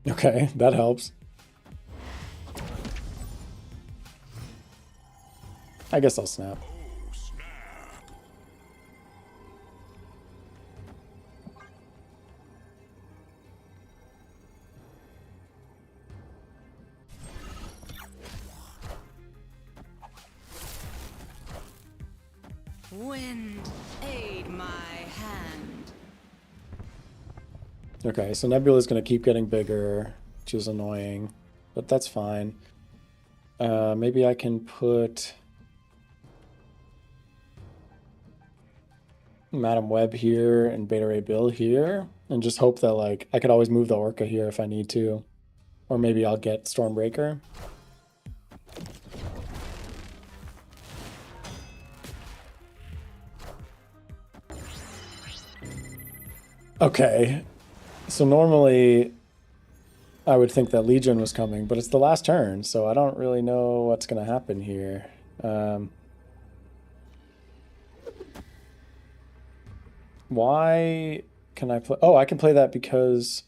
Okay, that helps. I guess I'll snap. Wind, aid my hand. Okay, so Nebula's going to keep getting bigger, which is annoying, but that's fine. Maybe I can put Madam Web here and Beta Ray Bill here, and just hope that, like, I could always move the Orca here if I need to. Or maybe I'll get Stormbreaker. Okay, so normally I would think that Legion was coming, but it's the last turn, so I don't really know what's going to happen here. Why can I play? Oh, I can play that because...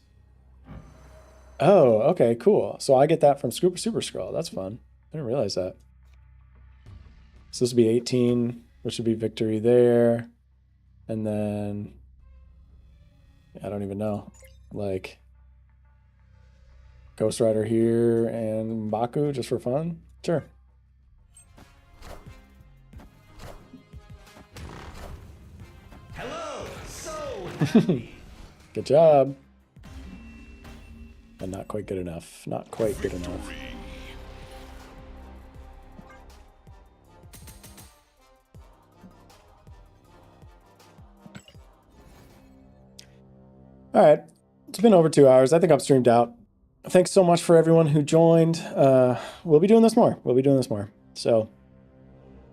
Oh, okay, cool. So I get that from Super Scroll. That's fun. I didn't realize that. So this would be 18, which would be victory there. And then... I don't even know. Like... Ghost Rider here and Baku just for fun? Sure. Hello, Soul Good job. And not quite good enough. Not quite good enough. All right. It's been over 2 hours. I think I'm streamed out. Thanks so much for everyone who joined. We'll be doing this more. So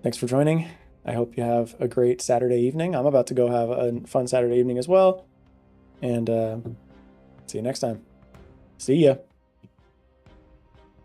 thanks for joining. I hope you have a great Saturday evening. I'm about to go have a fun Saturday evening as well. And see you next time. See ya.